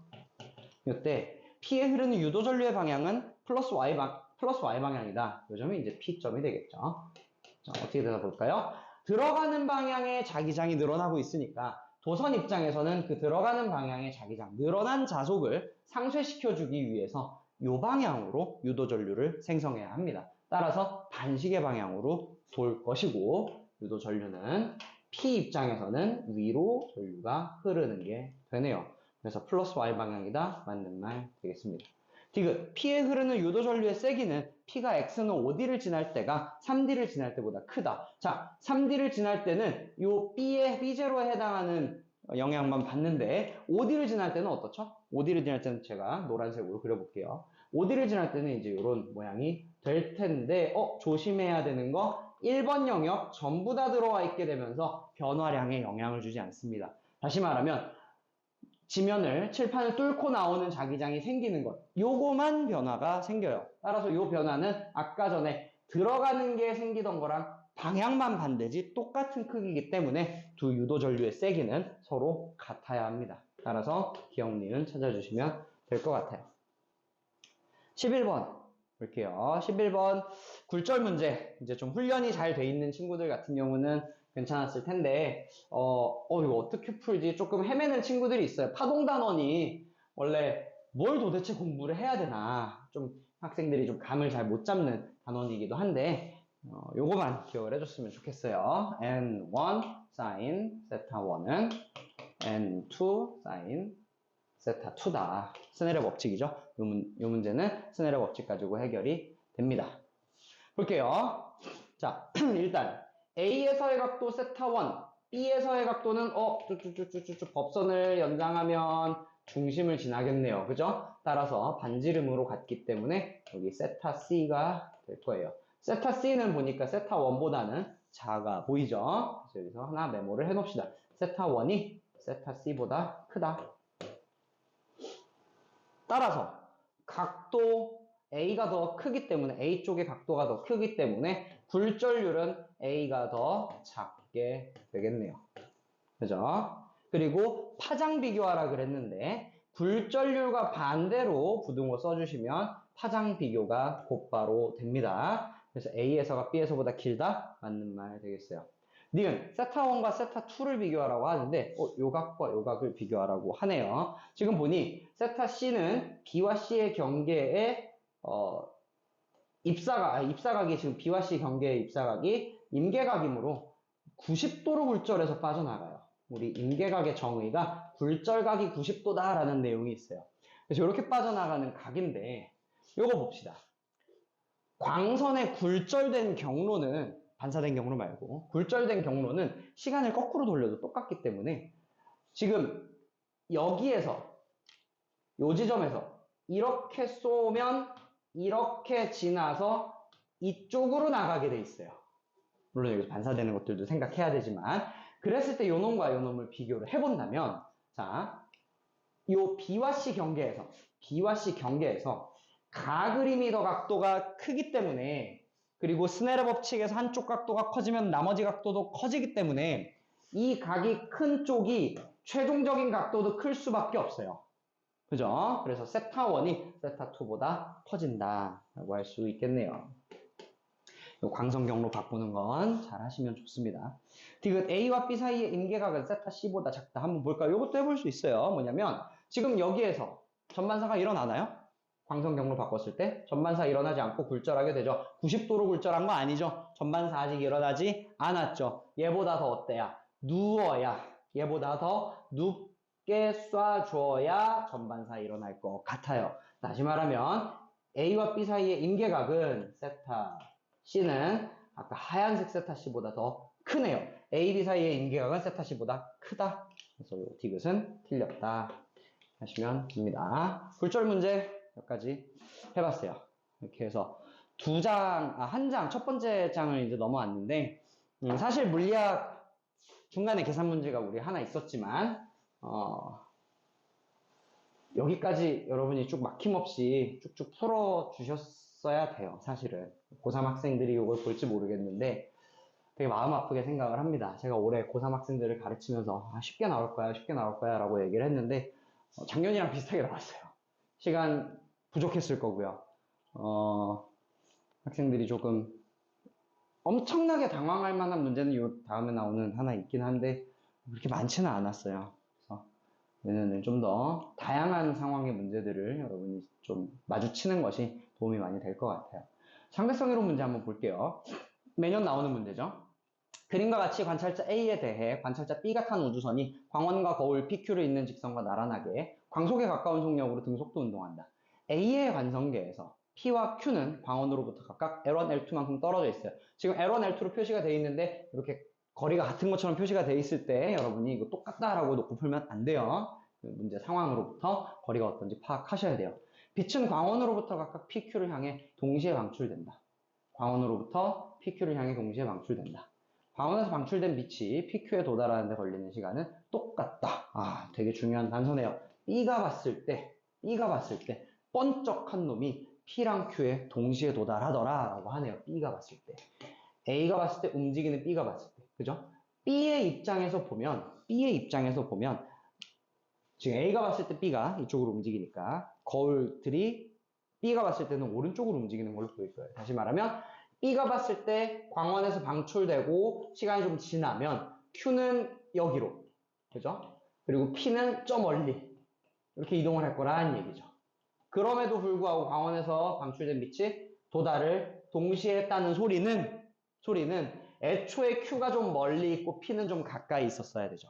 요때 P에 흐르는 유도 전류의 방향은 플러스 Y 방향이다. 요 점이 이제 P점이 되겠죠. 자, 어떻게 되나 볼까요? 들어가는 방향의 자기장이 늘어나고 있으니까 도선 입장에서는 그 들어가는 방향의 자기장, 늘어난 자속을 상쇄시켜주기 위해서 요 방향으로 유도전류를 생성해야 합니다. 따라서 반시계 방향으로 돌 것이고 유도전류는 P 입장에서는 위로 전류가 흐르는 게 되네요. 그래서 플러스 Y 방향이다. 맞는 말 되겠습니다. 디귿, P에 흐르는 유도전류의 세기는 P가 X는 5D를 지날 때가 3D를 지날 때보다 크다. 자, 3D를 지날 때는 요 B의 B0에 해당하는 영향만 받는데 5D를 지날 때는 어떻죠? 5D를 지날 때는 제가 노란색으로 그려볼게요. 5D를 지날 때는 이제 이런 모양이 될 텐데 조심해야 되는 거 1번 영역 전부 다 들어와 있게 되면서 변화량에 영향을 주지 않습니다. 다시 말하면 지면을 칠판을 뚫고 나오는 자기장이 생기는 것 요거만 변화가 생겨요. 따라서 요 변화는 아까 전에 들어가는 게 생기던 거랑 방향만 반대지 똑같은 크기이기 때문에 두 유도전류의 세기는 서로 같아야 합니다. 따라서 기억, 니은 찾아주시면 될 것 같아요. 11번 볼게요. 11번 굴절 문제. 이제 좀 훈련이 잘 돼 있는 친구들 같은 경우는 괜찮았을 텐데 이거 어떻게 풀지? 조금 헤매는 친구들이 있어요. 파동단원이 원래 뭘 도대체 공부를 해야 되나 좀 학생들이 좀 감을 잘 못 잡는 단원이기도 한데 요거만 기억을 해줬으면 좋겠어요. N1 sin 세타 1은 N2 sin 세타 2다. 스네르 법칙이죠. 요 문제는 스네르 법칙 가지고 해결이 됩니다. 볼게요. 자, 일단 A에서의 각도 세타 1, B에서의 각도는 쭉쭉쭉쭉쭉 법선을 연장하면 중심을 지나겠네요. 그죠? 따라서 반지름으로 같기 때문에 여기 세타 C가 될 거예요. 세타 C는 보니까 세타 1보다는 작아 보이죠? 그래서 여기서 하나 메모를 해놓읍시다. 세타 1이 세타 C보다 크다. 따라서 각도 A가 더 크기 때문에 A 쪽의 각도가 더 크기 때문에 굴절률은 A가 더 작게 되겠네요. 그죠? 그리고 파장 비교하라 그랬는데 굴절률과 반대로 부등호 써주시면 파장 비교가 곧바로 됩니다. 그래서 A에서가 B에서보다 길다? 맞는 말 되겠어요. 니은 세타1과 세타2를 비교하라고 하는데 요 각과 요 각을 비교하라고 하네요. 지금 보니 세타 C는 B와 C의 경계에 입사각이 지금 B와 C 경계의 입사각이 임계각이므로 90도로 굴절해서 빠져나가요. 우리 임계각의 정의가 굴절각이 90도다라는 내용이 있어요. 그래서 이렇게 빠져나가는 각인데 요거 봅시다. 광선의 굴절된 경로는 반사된 경로 말고 굴절된 경로는 시간을 거꾸로 돌려도 똑같기 때문에 지금 여기에서 요 지점에서 이렇게 쏘면 이렇게 지나서 이쪽으로 나가게 돼 있어요. 물론 여기서 반사되는 것들도 생각해야 되지만 그랬을 때 요 놈과 요 놈을 비교를 해본다면 자, 요 B와 C 경계에서 가그리미더 각도가 크기 때문에 그리고 스네르 법칙에서 한쪽 각도가 커지면 나머지 각도도 커지기 때문에 이 각이 큰 쪽이 최종적인 각도도 클 수밖에 없어요. 그죠? 그래서 세타1이 세타2보다 커진다라고 할 수 있겠네요. 요 광선 경로 바꾸는 건 잘 하시면 좋습니다. 디귿 A와 B 사이의 임계각은 세타 C보다 작다. 한번 볼까요? 이것도 해볼 수 있어요. 뭐냐면 지금 여기에서 전반사가 일어나나요? 광선 경로 바꿨을 때 전반사 일어나지 않고 굴절하게 되죠. 90도로 굴절한 거 아니죠. 전반사 아직 일어나지 않았죠. 얘보다 더 어때야? 누워야. 얘보다 더 눕게 쏴줘야 전반사 일어날 것 같아요. 다시 말하면 A와 B 사이의 임계각은 세타 C는 아까 하얀색 세타 C보다 더 크네요. A, B 사이의 임계각은 세타 C보다 크다. 그래서 디귿은 틀렸다 하시면 됩니다. 굴절 문제 몇 가지 해봤어요. 이렇게 해서 한 장, 첫 번째 장을 이제 넘어왔는데 사실 물리학 중간에 계산 문제가 우리 하나 있었지만 여기까지 여러분이 쭉 막힘없이 쭉쭉 풀어주셨어야 돼요. 사실은 고3 학생들이 이걸 볼지 모르겠는데 되게 마음 아프게 생각을 합니다. 제가 올해 고3 학생들을 가르치면서 쉽게 나올 거야 라고 얘기를 했는데 작년이랑 비슷하게 나왔어요. 시간 부족했을 거고요. 학생들이 조금 엄청나게 당황할 만한 문제는 이 다음에 나오는 하나 있긴 한데 그렇게 많지는 않았어요. 그래서 내년에 좀 더 다양한 상황의 문제들을 여러분이 좀 마주치는 것이 도움이 많이 될 것 같아요. 상대성 이론 문제 한번 볼게요. 매년 나오는 문제죠. 그림과 같이 관찰자 A에 대해 관찰자 B가 탄 우주선이 광원과 거울 PQ를 잇는 직선과 나란하게 광속에 가까운 속력으로 등속도 운동한다. A의 관성계에서 P와 Q는 광원으로부터 각각 L1, L2만큼 떨어져 있어요. 지금 L1, L2로 표시가 되어 있는데 이렇게 거리가 같은 것처럼 표시가 되어 있을 때 여러분이 이거 똑같다라고 놓고 풀면 안 돼요. 문제 상황으로부터 거리가 어떤지 파악하셔야 돼요. 빛은 광원으로부터 각각 PQ를 향해 동시에 방출된다. 광원으로부터 PQ를 향해 동시에 방출된다. 광원에서 방출된 빛이 PQ에 도달하는 데 걸리는 시간은 똑같다. 아, 되게 중요한 단서네요. B가 봤을 때 번쩍한 놈이 P랑 Q에 동시에 도달하더라 라고 하네요. B가 봤을 때. A가 봤을 때 움직이는 B가 봤을 때. 그죠? B의 입장에서 보면 지금 A가 봤을 때 B가 이쪽으로 움직이니까 거울들이 B가 봤을 때는 오른쪽으로 움직이는 걸로 보일 거예요. 다시 말하면 B가 봤을 때 광원에서 방출되고 시간이 좀 지나면 Q는 여기로, 그죠? 그리고 P는 저 멀리 이렇게 이동을 할 거라는 얘기죠. 그럼에도 불구하고 광원에서 방출된 빛이 도달을 동시에 했다는 소리는 애초에 Q가 좀 멀리 있고 P는 좀 가까이 있었어야 되죠.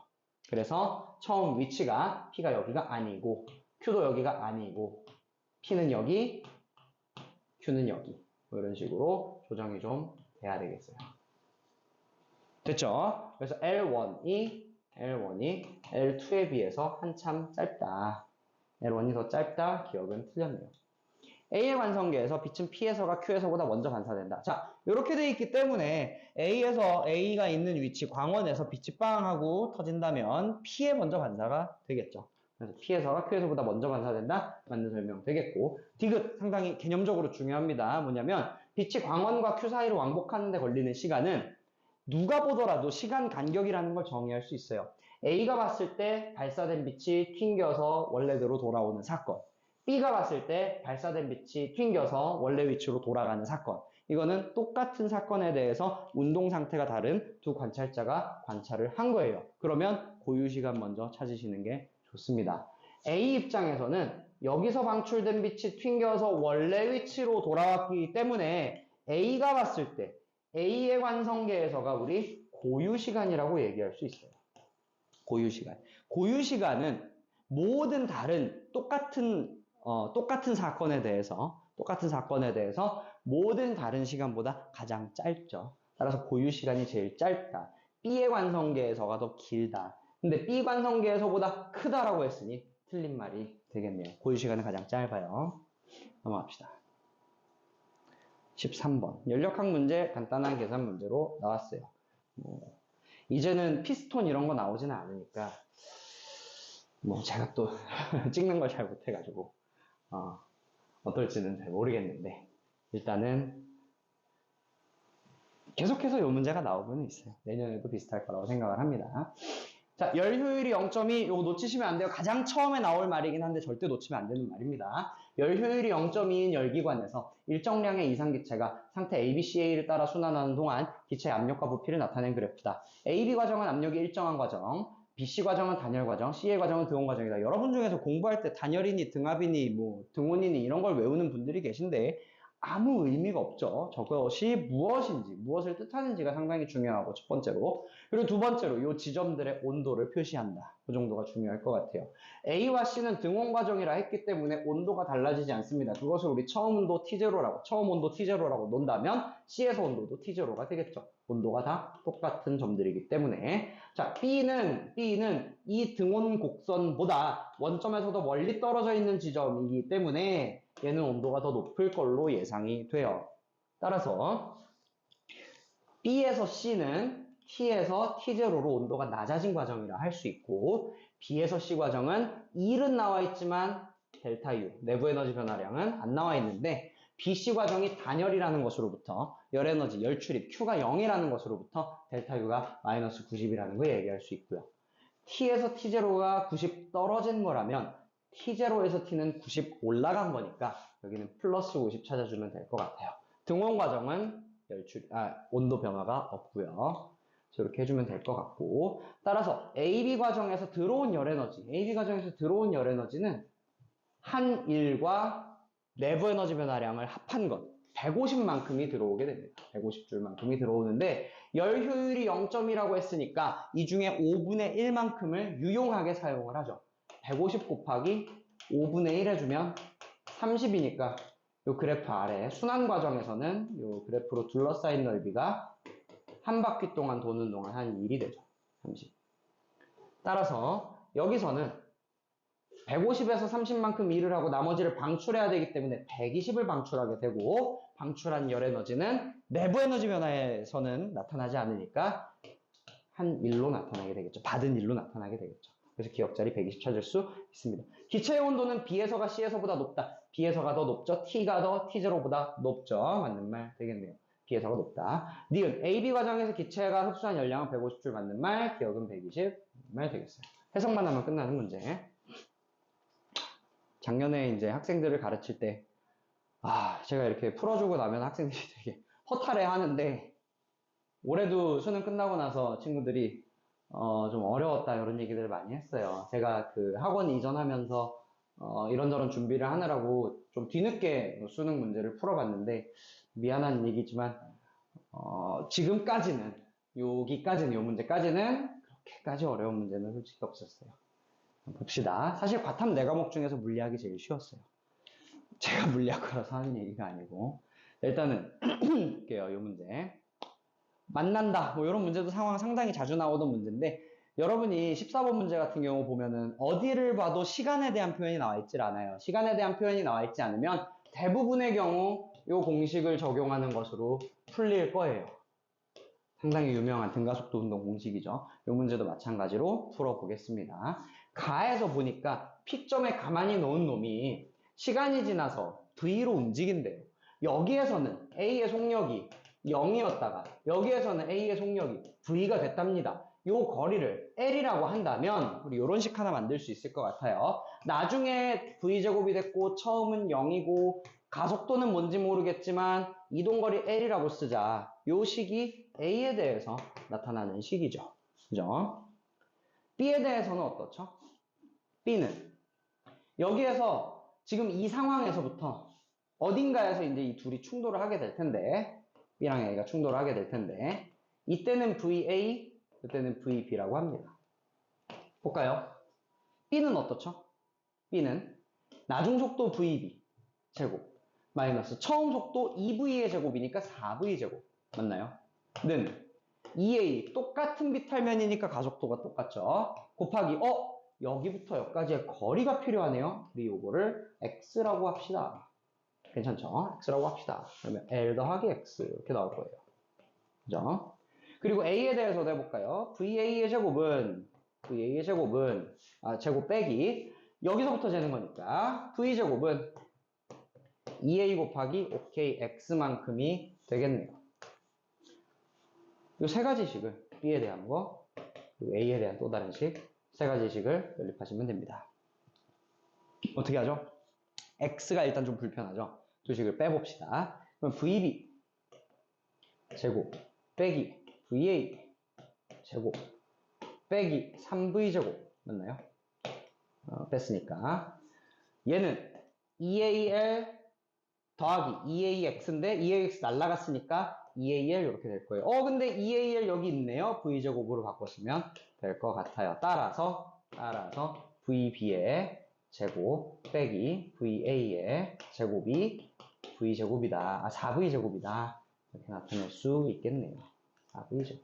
그래서 처음 위치가 P가 여기가 아니고 Q도 여기가 아니고 P는 여기, Q는 여기 뭐 이런 식으로 조정이 좀 돼야 되겠어요. 됐죠? 그래서 L1이 L2에 비해서 한참 짧다. L1이 더 짧다. 기억은 틀렸네요. A의 관성계에서 빛은 P에서가 Q에서보다 먼저 반사된다. 자, 이렇게 돼 있기 때문에 A가 있는 위치, 광원에서 빛이 빵 하고 터진다면 P에 먼저 반사가 되겠죠. 그래서 P에서가 Q에서보다 먼저 반사된다. 맞는 설명 되겠고, 디귿 상당히 개념적으로 중요합니다. 뭐냐면 빛이 광원과 Q 사이를 왕복하는 데 걸리는 시간은 누가 보더라도 시간 간격이라는 걸 정의할 수 있어요. A가 봤을 때 발사된 빛이 튕겨서 원래대로 돌아오는 사건. B가 봤을 때 발사된 빛이 튕겨서 원래 위치로 돌아가는 사건. 이거는 똑같은 사건에 대해서 운동 상태가 다른 두 관찰자가 관찰을 한 거예요. 그러면 고유시간 먼저 찾으시는 게 좋습니다. A 입장에서는 여기서 방출된 빛이 튕겨서 원래 위치로 돌아왔기 때문에 A가 봤을 때 A의 관성계에서가 우리 고유시간이라고 얘기할 수 있어요. 고유시간. 고유시간은 모든 다른 똑같은 사건에 대해서 모든 다른 시간보다 가장 짧죠. 따라서 고유시간이 제일 짧다. B의 관성계에서가 더 길다. 근데 B 관성계에서보다 크다라고 했으니 틀린 말이 되겠네요. 고유시간은 가장 짧아요. 넘어갑시다. 13번. 연력학 문제 간단한 계산 문제로 나왔어요. 이제는 피스톤 이런 거 나오지는 않으니까 제가 또 찍는 걸 잘 못해가지고 어떨지는 잘 모르겠는데 일단은 계속해서 이 문제가 나오고는 있어요. 내년에도 비슷할 거라고 생각을 합니다. 자, 열 효율이 0.2 이거 놓치시면 안 돼요. 가장 처음에 나올 말이긴 한데 절대 놓치면 안 되는 말입니다. 열 효율이 0.2인 열기관에서 일정량의 이상 기체가 상태 ABCA를 따라 순환하는 동안 기체의 압력과 부피를 나타낸 그래프다. AB 과정은 압력이 일정한 과정, BC 과정은 단열 과정, CA 과정은 등온 과정이다. 여러분 중에서 공부할 때 단열이니 등압이니 등온이니 이런 걸 외우는 분들이 계신데 아무 의미가 없죠. 저것이 무엇인지, 무엇을 뜻하는지가 상당히 중요하고 첫 번째로. 그리고 두 번째로 이 지점들의 온도를 표시한다. 그 정도가 중요할 것 같아요. A와 C는 등온 과정이라 했기 때문에 온도가 달라지지 않습니다. 그것을 우리 처음 온도 T0라고 논다면 C에서 온도도 T0가 되겠죠. 온도가 다 똑같은 점들이기 때문에. 자, B는 이 등온 곡선보다 원점에서 더 멀리 떨어져 있는 지점이기 때문에 얘는 온도가 더 높을 걸로 예상이 돼요. 따라서 B에서 C는 T에서 T0로 온도가 낮아진 과정이라 할 수 있고 B에서 C 과정은 1은 나와 있지만 델타 U, 내부 에너지 변화량은 안 나와 있는데 BC 과정이 단열이라는 것으로부터 열에너지, 열출입, Q가 0이라는 것으로부터 델타 U가 마이너스 90이라는 걸 얘기할 수 있고요. T에서 T0가 90 떨어진 거라면 T0에서 T는 90 올라간 거니까 여기는 플러스 50 찾아주면 될 것 같아요. 등온 과정은 온도 변화가 없고요. 이렇게 해주면 될 것 같고, 따라서 AB 과정에서 들어온 열 에너지, AB 과정에서 들어온 열 에너지는 한 일과 내부 에너지 변화량을 합한 것, 150만큼이 들어오게 됩니다. 150줄만큼이 들어오는데 열 효율이 0.이라고 했으니까 이 중에 5분의 1만큼을 유용하게 사용을 하죠. 150 곱하기 5분의 1 해주면 30이니까 이 그래프 아래 순환 과정에서는 이 그래프로 둘러싸인 넓이가 한 바퀴 동안 도는 동안 한 1이 되죠. 30. 따라서 여기서는 150에서 30만큼 일을 하고 나머지를 방출해야 되기 때문에 120을 방출하게 되고, 방출한 열 에너지는 내부 에너지 변화에서는 나타나지 않으니까 한 1로 나타나게 되겠죠. 받은 1로 나타나게 되겠죠. 그래서 기억자리 120 찾을 수 있습니다. 기체의 온도는 B에서가 C에서보다 높다. B에서가 더 높죠. T가 더 T0보다 높죠. 맞는 말 되겠네요. B에서가 높다. 니은 AB 과정에서 기체가 흡수한 열량은 150줄 맞는 말, 기억은 120 말 되겠어요. 해석만 하면 끝나는 문제. 작년에 이제 학생들을 가르칠 때, 제가 이렇게 풀어주고 나면 학생들이 되게 허탈해 하는데, 올해도 수능 끝나고 나서 친구들이, 좀 어려웠다, 이런 얘기들을 많이 했어요. 제가 그 학원 이전하면서, 이런저런 준비를 하느라고 좀 뒤늦게 수능 문제를 풀어봤는데, 미안한 얘기지만, 지금까지는, 여기까지는, 요 문제까지는, 그렇게까지 어려운 문제는 솔직히 없었어요. 봅시다. 사실 과탐 4과목 중에서 물리학이 제일 쉬웠어요. 제가 물리학과라서 하는 얘기가 아니고. 일단은 볼게요. 이 문제. 만난다. 뭐 이런 문제도 상황 상당히 자주 나오던 문제인데, 여러분이 14번 문제 같은 경우 보면은 어디를 봐도 시간에 대한 표현이 나와 있질 않아요. 시간에 대한 표현이 나와 있지 않으면 대부분의 경우 이 공식을 적용하는 것으로 풀릴 거예요. 상당히 유명한 등가속도 운동 공식이죠. 이 문제도 마찬가지로 풀어보겠습니다. 가에서 보니까 P점에 가만히 놓은 놈이 시간이 지나서 V로 움직인대요. 여기에서는 A의 속력이 0이었다가 여기에서는 A의 속력이 V가 됐답니다. 이 거리를 L이라고 한다면 우리 이런 식 하나 만들 수 있을 것 같아요. 나중에 V제곱이 됐고 처음은 0이고 가속도는 뭔지 모르겠지만 이동거리 L이라고 쓰자. 이 식이 A에 대해서 나타나는 식이죠. 그죠? B에 대해서는 어떻죠? B는 여기에서 지금 이 상황에서부터 어딘가에서 이제 이 둘이 충돌을 하게 될 텐데, B랑 A가 충돌을 하게 될 텐데, 이때는 VA, 이때는 VB라고 합니다. 볼까요? B는 어떻죠? B는 나중 속도 VB 제곱 마이너스 처음 속도 2V의 제곱이니까 4V 제곱 맞나요? 는 2A 똑같은 비탈면이니까 가속도가 똑같죠. 곱하기 여기부터 여기까지의 거리가 필요하네요. 우리 요거를 X라고 합시다. 괜찮죠? X라고 합시다. 그러면 L 더하기 X 이렇게 나올 거예요. 그죠? 그리고 A에 대해서도 해볼까요? VA의 제곱은 제곱 빼기 여기서부터 재는 거니까 V제곱은 2A 곱하기 OKX만큼이 되겠네요. 이 세 가지 식을 B에 대한 거, 그리고 A에 대한 또 다른 식, 세 가지 식을 연립하시면 됩니다. 어떻게 하죠? X가 일단 좀 불편하죠? 두 식을 빼봅시다. 그럼 VB 제곱 빼기 VA 제곱 빼기 3V 제곱 맞나요? 뺐으니까 얘는 2AL 더하기 2AX인데 2AX 날라갔으니까 2AL 이렇게 될 거예요. 근데 2AL 여기 있네요. V제곱으로 바꿨으면 될 것 같아요. 따라서 VB의 제곱 빼기 VA의 제곱이 V제곱이다. 4V제곱이다. 이렇게 나타낼 수 있겠네요. 4V제곱.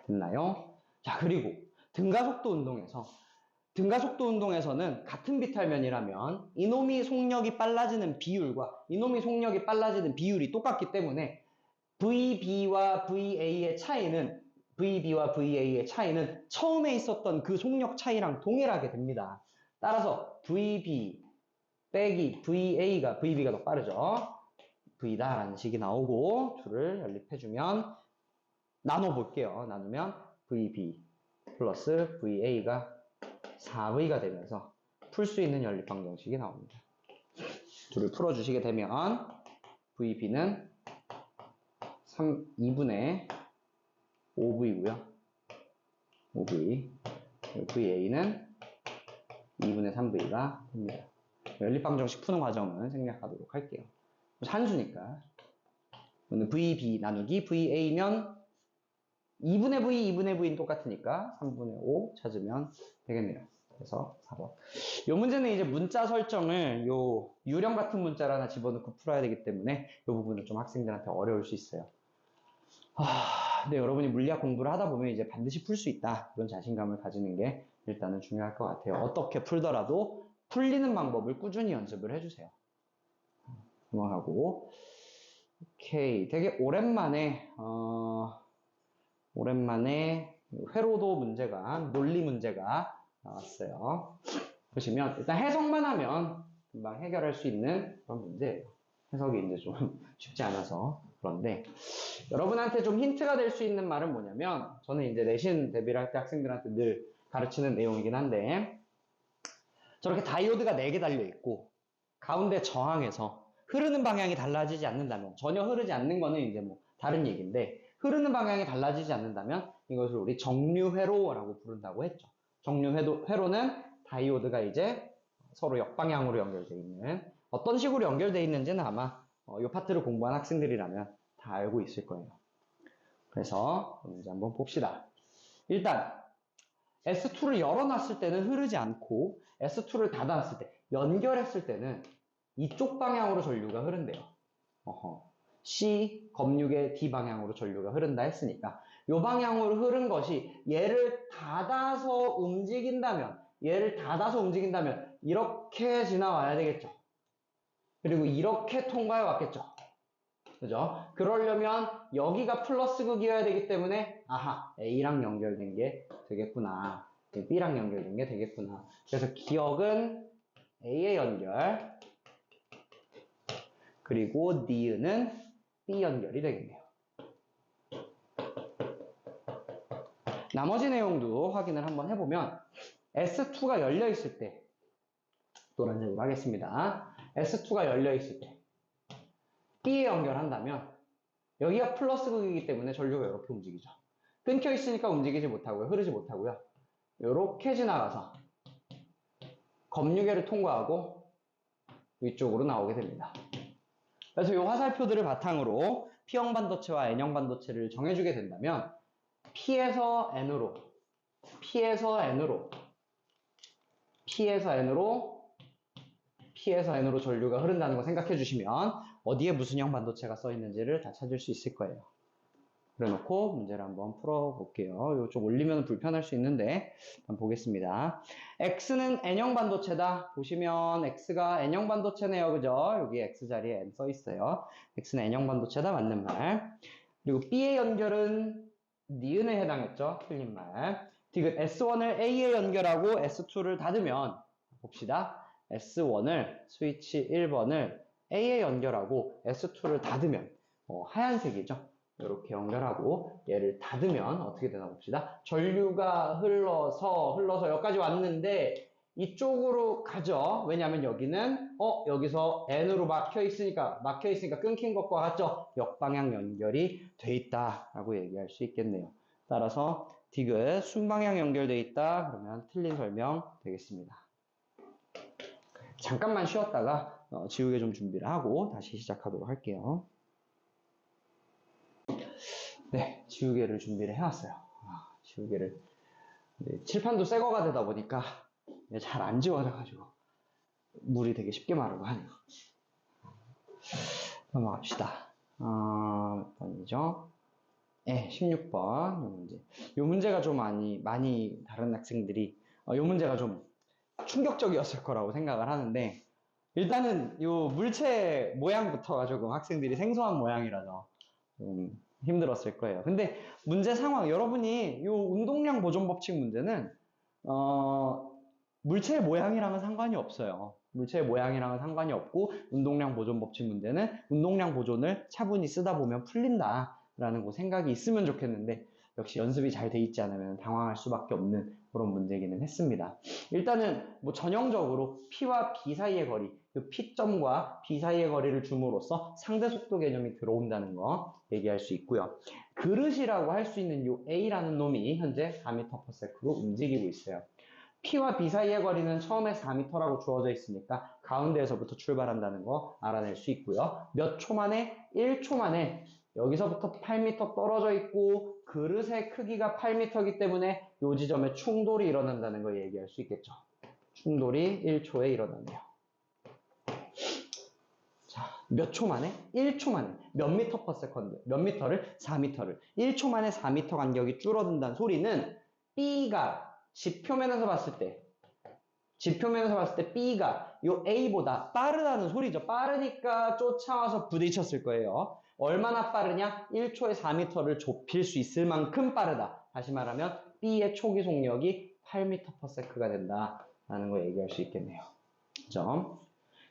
됐나요? 자, 그리고 등가속도 운동에서는 같은 비탈면이라면 이놈이 속력이 빨라지는 비율과 이놈이 속력이 빨라지는 비율이 똑같기 때문에 VB와 VA의 차이는 처음에 있었던 그 속력 차이랑 동일하게 됩니다. 따라서 VB 빼기 VA가 VB가 더 빠르죠. V다라는 식이 나오고 둘을 연립해주면 나눠볼게요. 나누면 VB 플러스 VA가 4V가 되면서 풀 수 있는 연립 방정식이 나옵니다. 둘을 풀어주시게 되면 VB는 2분의 5V고요. 5V. VA는 2분의 3V가 됩니다. 연립방정식 푸는 과정은 생략하도록 할게요. 산수니까. VB 나누기 VA면 2분의 V, 2분의 V는 똑같으니까 3분의 5 찾으면 되겠네요. 그래서 4번. 이 문제는 이제 문자 설정을 요 유령 같은 문자를 하나 집어넣고 풀어야 되기 때문에 이 부분은 좀 학생들한테 어려울 수 있어요. 근데 여러분이 물리학 공부를 하다 보면 이제 반드시 풀 수 있다. 그런 자신감을 가지는 게 일단은 중요할 것 같아요. 어떻게 풀더라도 풀리는 방법을 꾸준히 연습을 해주세요. 넘어가고. 오케이. 되게 오랜만에 회로도 문제가, 논리 문제가 나왔어요. 보시면 일단 해석만 하면 금방 해결할 수 있는 그런 문제예요. 해석이 이제 좀 쉽지 않아서 그런데 여러분한테 좀 힌트가 될 수 있는 말은 뭐냐면 저는 이제 내신 대비를 할 때 학생들한테 늘 가르치는 내용이긴 한데 저렇게 다이오드가 4개 달려 있고 가운데 저항에서 흐르는 방향이 달라지지 않는다면 전혀 흐르지 않는 거는 이제 뭐 다른 얘기인데 흐르는 방향이 달라지지 않는다면 이것을 우리 정류회로라고 부른다고 했죠. 정류회로는 다이오드가 이제 서로 역방향으로 연결되어 있는 어떤 식으로 연결되어 있는지는 아마 이 파트를 공부한 학생들이라면 다 알고 있을 거예요. 그래서 문제 한번 봅시다. 일단 S2를 열어놨을 때는 흐르지 않고 S2를 닫아놨을 때 연결했을 때는 이쪽 방향으로 전류가 흐른대요. C, 검육의 D 방향으로 전류가 흐른다 했으니까 이 방향으로 흐른 것이 얘를 닫아서 움직인다면 이렇게 지나와야 되겠죠. 그리고 이렇게 통과해 왔겠죠. 그죠? 그러려면 여기가 플러스 극이어야 되기 때문에 아하, A랑 연결된 게 되겠구나. B랑 연결된 게 되겠구나. 그래서 기억은 A의 연결 그리고 니은은 B 연결이 되겠네요. 나머지 내용도 확인을 한번 해보면 S2가 열려있을 때 노란색으로 하겠습니다. S2가 열려있을 때 B에 연결한다면 여기가 플러스 극이기 때문에 전류가 이렇게 움직이죠. 끊겨 있으니까 움직이지 못하고요. 흐르지 못하고요. 이렇게 지나가서 검유계를 통과하고 위쪽으로 나오게 됩니다. 그래서 이 화살표들을 바탕으로 P형 반도체와 N형 반도체를 정해주게 된다면 P에서 N으로 전류가 흐른다는 거 생각해 주시면 어디에 무슨 형 반도체가 써 있는지를 다 찾을 수 있을 거예요. 그래놓고 문제를 한번 풀어볼게요. 이거 좀 올리면 불편할 수 있는데 한번 보겠습니다. X는 N형 반도체다. 보시면 X가 N형 반도체네요. 그죠? 여기 X 자리에 N 써 있어요. X는 N형 반도체다. 맞는 말. 그리고 B의 연결은 니은에 해당했죠. 틀린 말. 디귿 S1을 A에 연결하고 S2를 닫으면 봅시다. S1을 스위치 1번을 A에 연결하고 S2를 닫으면 하얀색이죠. 이렇게 연결하고 얘를 닫으면 어떻게 되나 봅시다. 전류가 흘러서 여기까지 왔는데 이쪽으로 가죠. 왜냐하면 여기는 여기서 N으로 막혀 있으니까 끊긴 것과 같죠. 역방향 연결이 돼 있다라고 얘기할 수 있겠네요. 따라서 디귿 순방향 연결돼 있다. 그러면 틀린 설명 되겠습니다. 잠깐만 쉬었다가 지우개 좀 준비를 하고 다시 시작하도록 할게요. 네, 지우개를 준비를 해왔어요. 지우개를 칠판도 새 거가 되다 보니까 잘 안 지워져가지고 물이 되게 쉽게 마르고 하네요. 넘어갑시다. 몇 번이죠? 네, 16번 이 문제. 이 문제가 좀 많이 다른 학생들이 이 문제가 좀 충격적이었을 거라고 생각을 하는데 일단은 이 물체 모양부터가 조금 학생들이 생소한 모양이라서 좀 힘들었을 거예요. 근데 문제 상황 여러분이 이 운동량 보존 법칙 문제는 물체의 모양이랑은 상관이 없어요. 물체의 모양이랑은 상관이 없고 운동량 보존 법칙 문제는 운동량 보존을 차분히 쓰다 보면 풀린다라는 거 생각이 있으면 좋겠는데 역시 연습이 잘 돼 있지 않으면 당황할 수밖에 없는 그런 문제기는 했습니다. 일단은 뭐 전형적으로 P와 B 사이의 거리 이 P점과 B 사이의 거리를 줌으로써 상대 속도 개념이 들어온다는 거 얘기할 수 있고요. 그릇이라고 할 수 있는 이 A라는 놈이 현재 4m/s로 움직이고 있어요. P와 B 사이의 거리는 처음에 4m라고 주어져 있으니까 가운데에서부터 출발한다는 거 알아낼 수 있고요. 몇 초 만에? 1초 만에 여기서부터 8m 떨어져 있고 그릇의 크기가 8m이기 때문에 이 지점에 충돌이 일어난다는 걸 얘기할 수 있겠죠. 충돌이 1초에 일어나네요. 자, 몇 초 만에? 1초 만에. 몇 m/s? 몇 미터를? 4m를. 1초 만에 4m 간격이 줄어든다는 소리는 B가 지표면에서 봤을 때 B가 요 A보다 빠르다는 소리죠. 빠르니까 쫓아와서 부딪혔을 거예요. 얼마나 빠르냐? 1초에 4m를 좁힐 수 있을 만큼 빠르다. 다시 말하면 B의 초기 속력이 8m/s가 된다라는 거 얘기할 수 있겠네요. 점.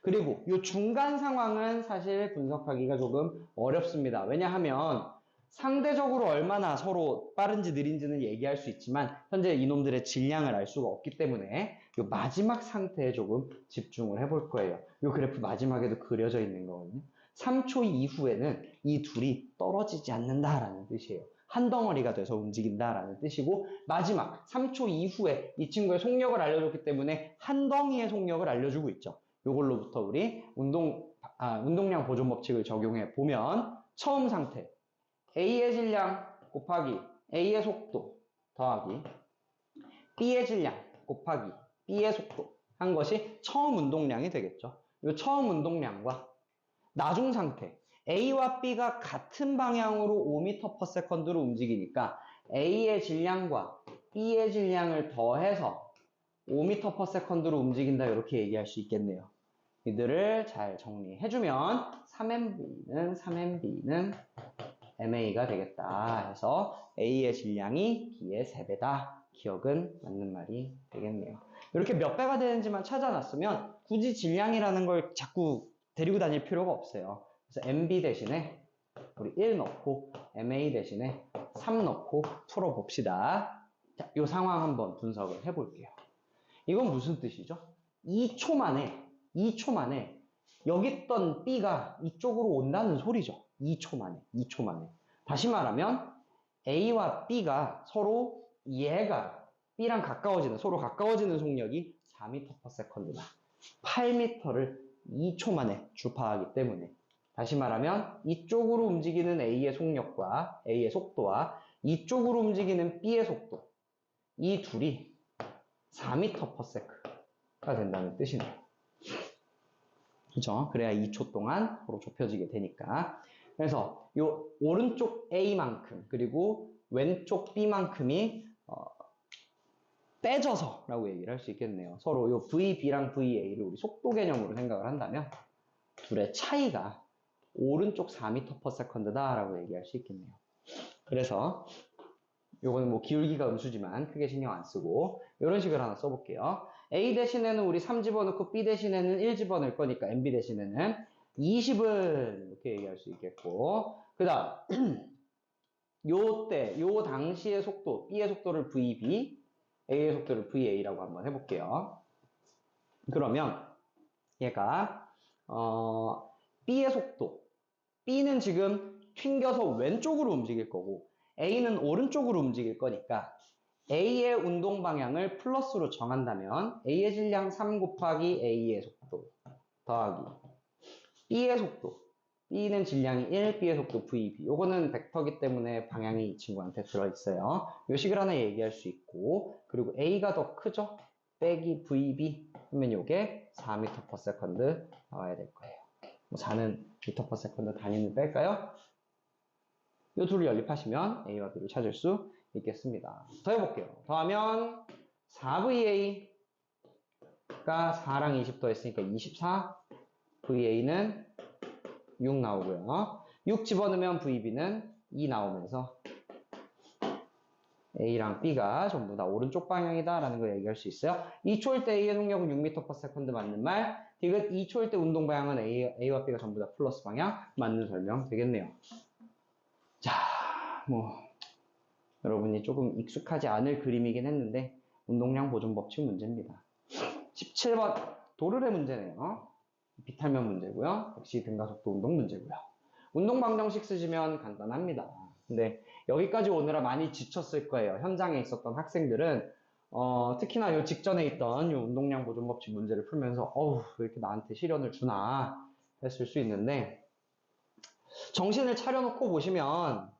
그리고 이 중간 상황은 사실 분석하기가 조금 어렵습니다. 왜냐하면 상대적으로 얼마나 서로 빠른지 느린지는 얘기할 수 있지만 현재 이놈들의 질량을 알 수가 없기 때문에 이 마지막 상태에 조금 집중을 해볼 거예요. 이 그래프 마지막에도 그려져 있는 거거든요. 3초 이후에는 이 둘이 떨어지지 않는다라는 뜻이에요. 한 덩어리가 돼서 움직인다라는 뜻이고 마지막 3초 이후에 이 친구의 속력을 알려줬기 때문에 한 덩이의 속력을 알려주고 있죠. 이걸로부터 우리 운동량 보존 법칙을 적용해 보면 처음 상태 A의 질량 곱하기 A의 속도 더하기 B의 질량 곱하기 B의 속도 한 것이 처음 운동량이 되겠죠. 이 처음 운동량과 나중 상태 A와 B가 같은 방향으로 5m/s로 움직이니까 A의 질량과 B의 질량을 더해서 5m/s로 움직인다 이렇게 얘기할 수 있겠네요. 이들을 잘 정리해주면 3MB는 MA가 되겠다 해서 A의 질량이 B의 3배다. 기억은 맞는 말이 되겠네요. 이렇게 몇 배가 되는지만 찾아놨으면 굳이 질량이라는 걸 자꾸 데리고 다닐 필요가 없어요. 그래서 MB 대신에 우리 1 넣고 MA 대신에 3 넣고 풀어봅시다. 자, 이 상황 한번 분석을 해볼게요. 이건 무슨 뜻이죠? 2초 만에 여기 있던 B가 이쪽으로 온다는 소리죠. 2초 만에. 다시 말하면 A와 B가 서로 얘가 B랑 서로 가까워지는 속력이 4m/s다. 8m를 2초 만에 주파하기 때문에 다시 말하면 이쪽으로 움직이는 A의 속력과 A의 속도와 이쪽으로 움직이는 B의 속도 이 둘이 4m/s가 된다는 뜻이네요. 그렇죠? 그래야 2초 동안 서로 좁혀지게 되니까. 그래서 이 오른쪽 A만큼 그리고 왼쪽 B만큼이 빼져서라고 얘기를 할 수 있겠네요. 서로 이 VB랑 VA를 우리 속도 개념으로 생각을 한다면 둘의 차이가 오른쪽 4m/s다라고 얘기할 수 있겠네요. 그래서 요거는 뭐 기울기가 음수지만 크게 신경 안 쓰고 이런 식으로 하나 써볼게요. A 대신에는 우리 3 집어넣고 B 대신에는 1 집어넣을 거니까 MB 대신에는 20을 이렇게 얘기할 수 있겠고 그 다음 요 당시의 속도 B의 속도를 VB A의 속도를 VA라고 한번 해볼게요. 그러면 얘가 B의 속도 B는 지금 튕겨서 왼쪽으로 움직일 거고 A는 오른쪽으로 움직일 거니까 A의 운동 방향을 플러스로 정한다면 A의 질량 3 곱하기 A의 속도 더하기 B의 속도 B는 질량이 1, B의 속도 VB 요거는 벡터기 때문에 방향이 이 친구한테 들어있어요. 요 식을 하나 얘기할 수 있고 그리고 A가 더 크죠? 빼기 VB 하면 요게 4m/s 나와야 될 거예요. 4는 m/s 단위는 뺄까요? 이 둘을 연립하시면 A와 B를 찾을 수 있겠습니다. 더 해볼게요. 더하면 4VA가 4랑 20 더했으니까 24 VA는 6 나오고요. 6 집어넣으면 VB는 2 나오면서 A랑 B가 전부 다 오른쪽 방향이다 라는 걸 얘기할 수 있어요. 2초일 때 A의 속력은 6m/s 맞는 말 디귿 2초일 때 운동 방향은 A와 B가 전부 다 플러스 방향 맞는 설명 되겠네요. 자, 여러분이 조금 익숙하지 않을 그림이긴 했는데 운동량 보존 법칙 문제입니다. 17번 도르래 문제네요. 비탈면 문제고요. 역시 등가속도 운동 문제고요. 운동 방정식 쓰시면 간단합니다. 근데 여기까지 오느라 많이 지쳤을 거예요. 현장에 있었던 학생들은 특히나 요 직전에 있던 요 운동량 보존 법칙 문제를 풀면서 어우 왜 이렇게 나한테 시련을 주나 했을 수 있는데 정신을 차려놓고 보시면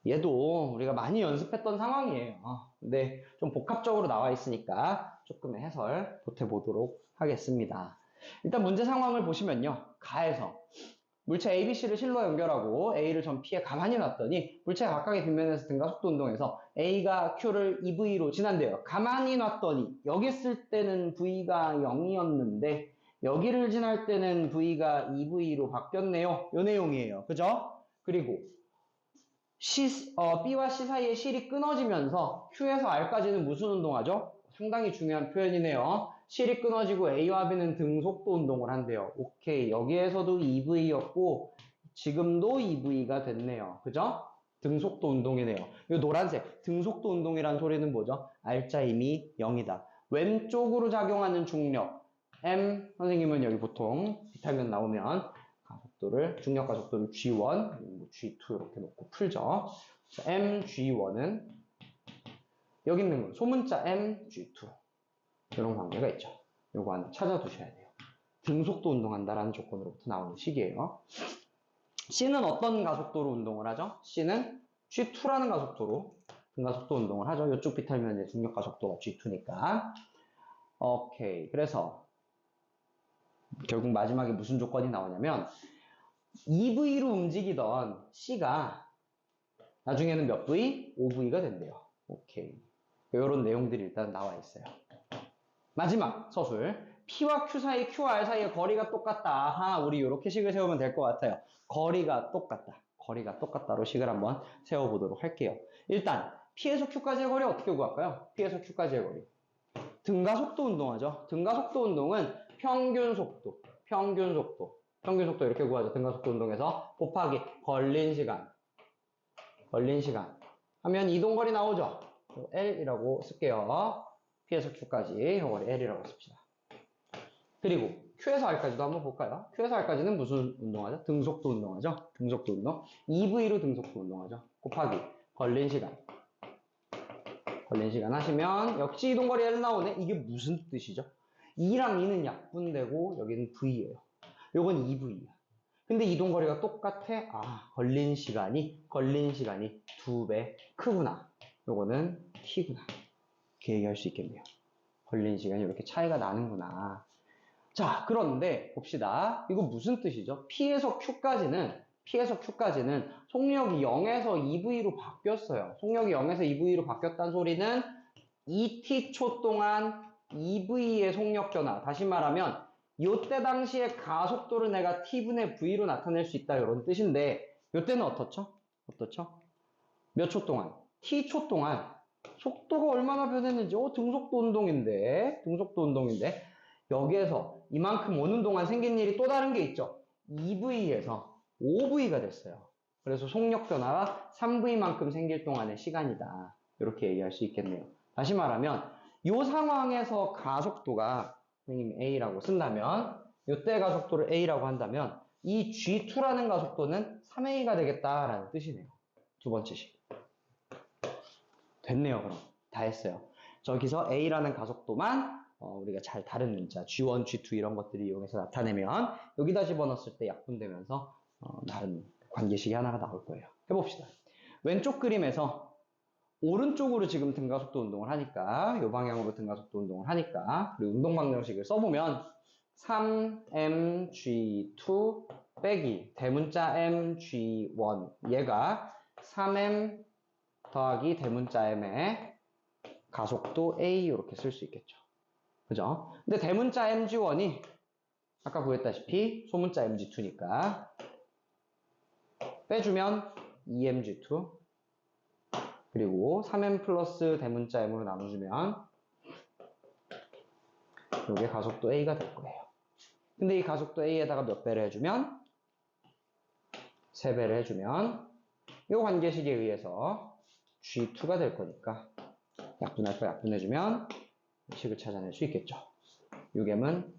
얘도 우리가 많이 연습했던 상황이에요. 근데 좀 복합적으로 나와 있으니까 조금의 해설 보태보도록 하겠습니다. 일단 문제 상황을 보시면요. 가에서 물체 A, B, C를 실로 연결하고 A를 전 P에 가만히 놨더니 물체 각각의 뒷면에서 등가속도 운동에서 A가 Q를 EV로 지난대요. 가만히 놨더니 여기 있을 때는 V가 0이었는데 여기를 지날 때는 V가 EV로 바뀌었네요. 요 내용이에요. 그죠? 그리고 B와 C 사이의 실이 끊어지면서 Q에서 R까지는 무슨 운동하죠? 상당히 중요한 표현이네요. 실이 끊어지고 A와 B는 등속도 운동을 한대요. 오케이. 여기에서도 EV였고 지금도 EV가 됐네요. 그죠? 등속도 운동이네요. 이 노란색 등속도 운동이란 소리는 뭐죠? R자임이 0이다. 왼쪽으로 작용하는 중력 M 선생님은 여기 보통 비탈면 나오면 가속도를 중력 가속도를 G1, G2 이렇게 놓고 풀죠. M, G1은 여기 있는 건 소문자 M, G2 이런 관계가 있죠. 요거 하나 찾아두셔야 돼요. 등속도 운동한다라는 조건으로부터 나오는 식이에요. C는 어떤 가속도로 운동을 하죠? C는 G2라는 가속도로 등가속도 운동을 하죠. 이쪽 비탈면의 중력 가속도가 G2니까. 오케이. 그래서 결국 마지막에 무슨 조건이 나오냐면 EV로 움직이던 C가 나중에는 몇 V? 5V가 된대요. 오케이. 이런 내용들이 일단 나와 있어요. 마지막 서술. P와 Q 사이, Q와 R 사이의 거리가 똑같다. 아하, 우리 이렇게 식을 세우면 될 것 같아요. 거리가 똑같다. 거리가 똑같다로 식을 한번 세워보도록 할게요. 일단 P에서 Q까지의 거리 어떻게 구할까요? P에서 Q까지의 거리. 등가속도 운동하죠. 등가속도 운동은 평균 속도 이렇게 구하죠. 등가속도 운동에서 곱하기 걸린 시간 하면 이동거리 나오죠. L이라고 쓸게요. P에서 Q까지 이 거리 L이라고 씁시다. 그리고 Q에서 R까지도 한번 볼까요? Q에서 R까지는 무슨 운동하죠? 등속도 운동하죠. 등속도 운동. EV로 등속도 운동하죠. 곱하기 걸린 시간 하시면 역시 이동거리 L 나오네. 이게 무슨 뜻이죠? 2랑 2는 약분되고 여기는 V예요. 요건 2V야. 근데 이동거리가 똑같아. 아, 걸린 시간이 2배 크구나. 요거는 T구나. 이렇게 얘기할 수 있겠네요. 걸린 시간이 이렇게 차이가 나는구나. 자, 그런데 봅시다. 이거 무슨 뜻이죠? P에서 Q까지는 속력이 0에서 EV로 바뀌었어요. 속력이 0에서 EV로 바뀌었다는 소리는 2t초 동안 EV의 속력 변화. 다시 말하면 요때 당시에 가속도를 내가 T분의 V로 나타낼 수 있다. 이런 뜻인데 요때는 어떻죠? 몇 초 동안? T초 동안 속도가 얼마나 변했는지 등속도 운동인데 여기에서 이만큼 오는 동안 생긴 일이 또 다른 게 있죠. 2V에서 5V가 됐어요. 그래서 속력 변화가 3V만큼 생길 동안의 시간이다. 이렇게 얘기할 수 있겠네요. 다시 말하면 이 상황에서 가속도가 선생님 A라고 쓴다면 이때 가속도를 A라고 한다면 이 G2라는 가속도는 3A가 되겠다라는 뜻이네요. 두 번째 식. 됐네요. 그럼 다 했어요. 저기서 A라는 가속도만 우리가 잘 다른 문자 G1, G2 이런 것들을 이용해서 나타내면 여기다 집어넣었을 때 약분되면서 다른 관계식이 하나가 나올 거예요. 해봅시다. 왼쪽 그림에서 오른쪽으로 지금 등가속도 운동을 하니까 이 방향으로 등가속도 운동을 하니까 그리고 운동 방정식을 써보면 3mg2 빼기 대문자 mg1 얘가 3m 더하기 대문자 m의 가속도 a 이렇게 쓸 수 있겠죠. 그죠? 근데 대문자 mg1이 아까 구했다시피 소문자 mg2니까 빼주면 2mg2 그리고 3m 플러스 대문자 m으로 나눠주면 이게 가속도 a가 될 거예요. 근데 이 가속도 a에다가 몇 배를 해주면 3배를 해주면 이 관계식에 의해서 G2가 될 거니까 약분할 거 약분해주면 식을 찾아낼 수 있겠죠. 6m은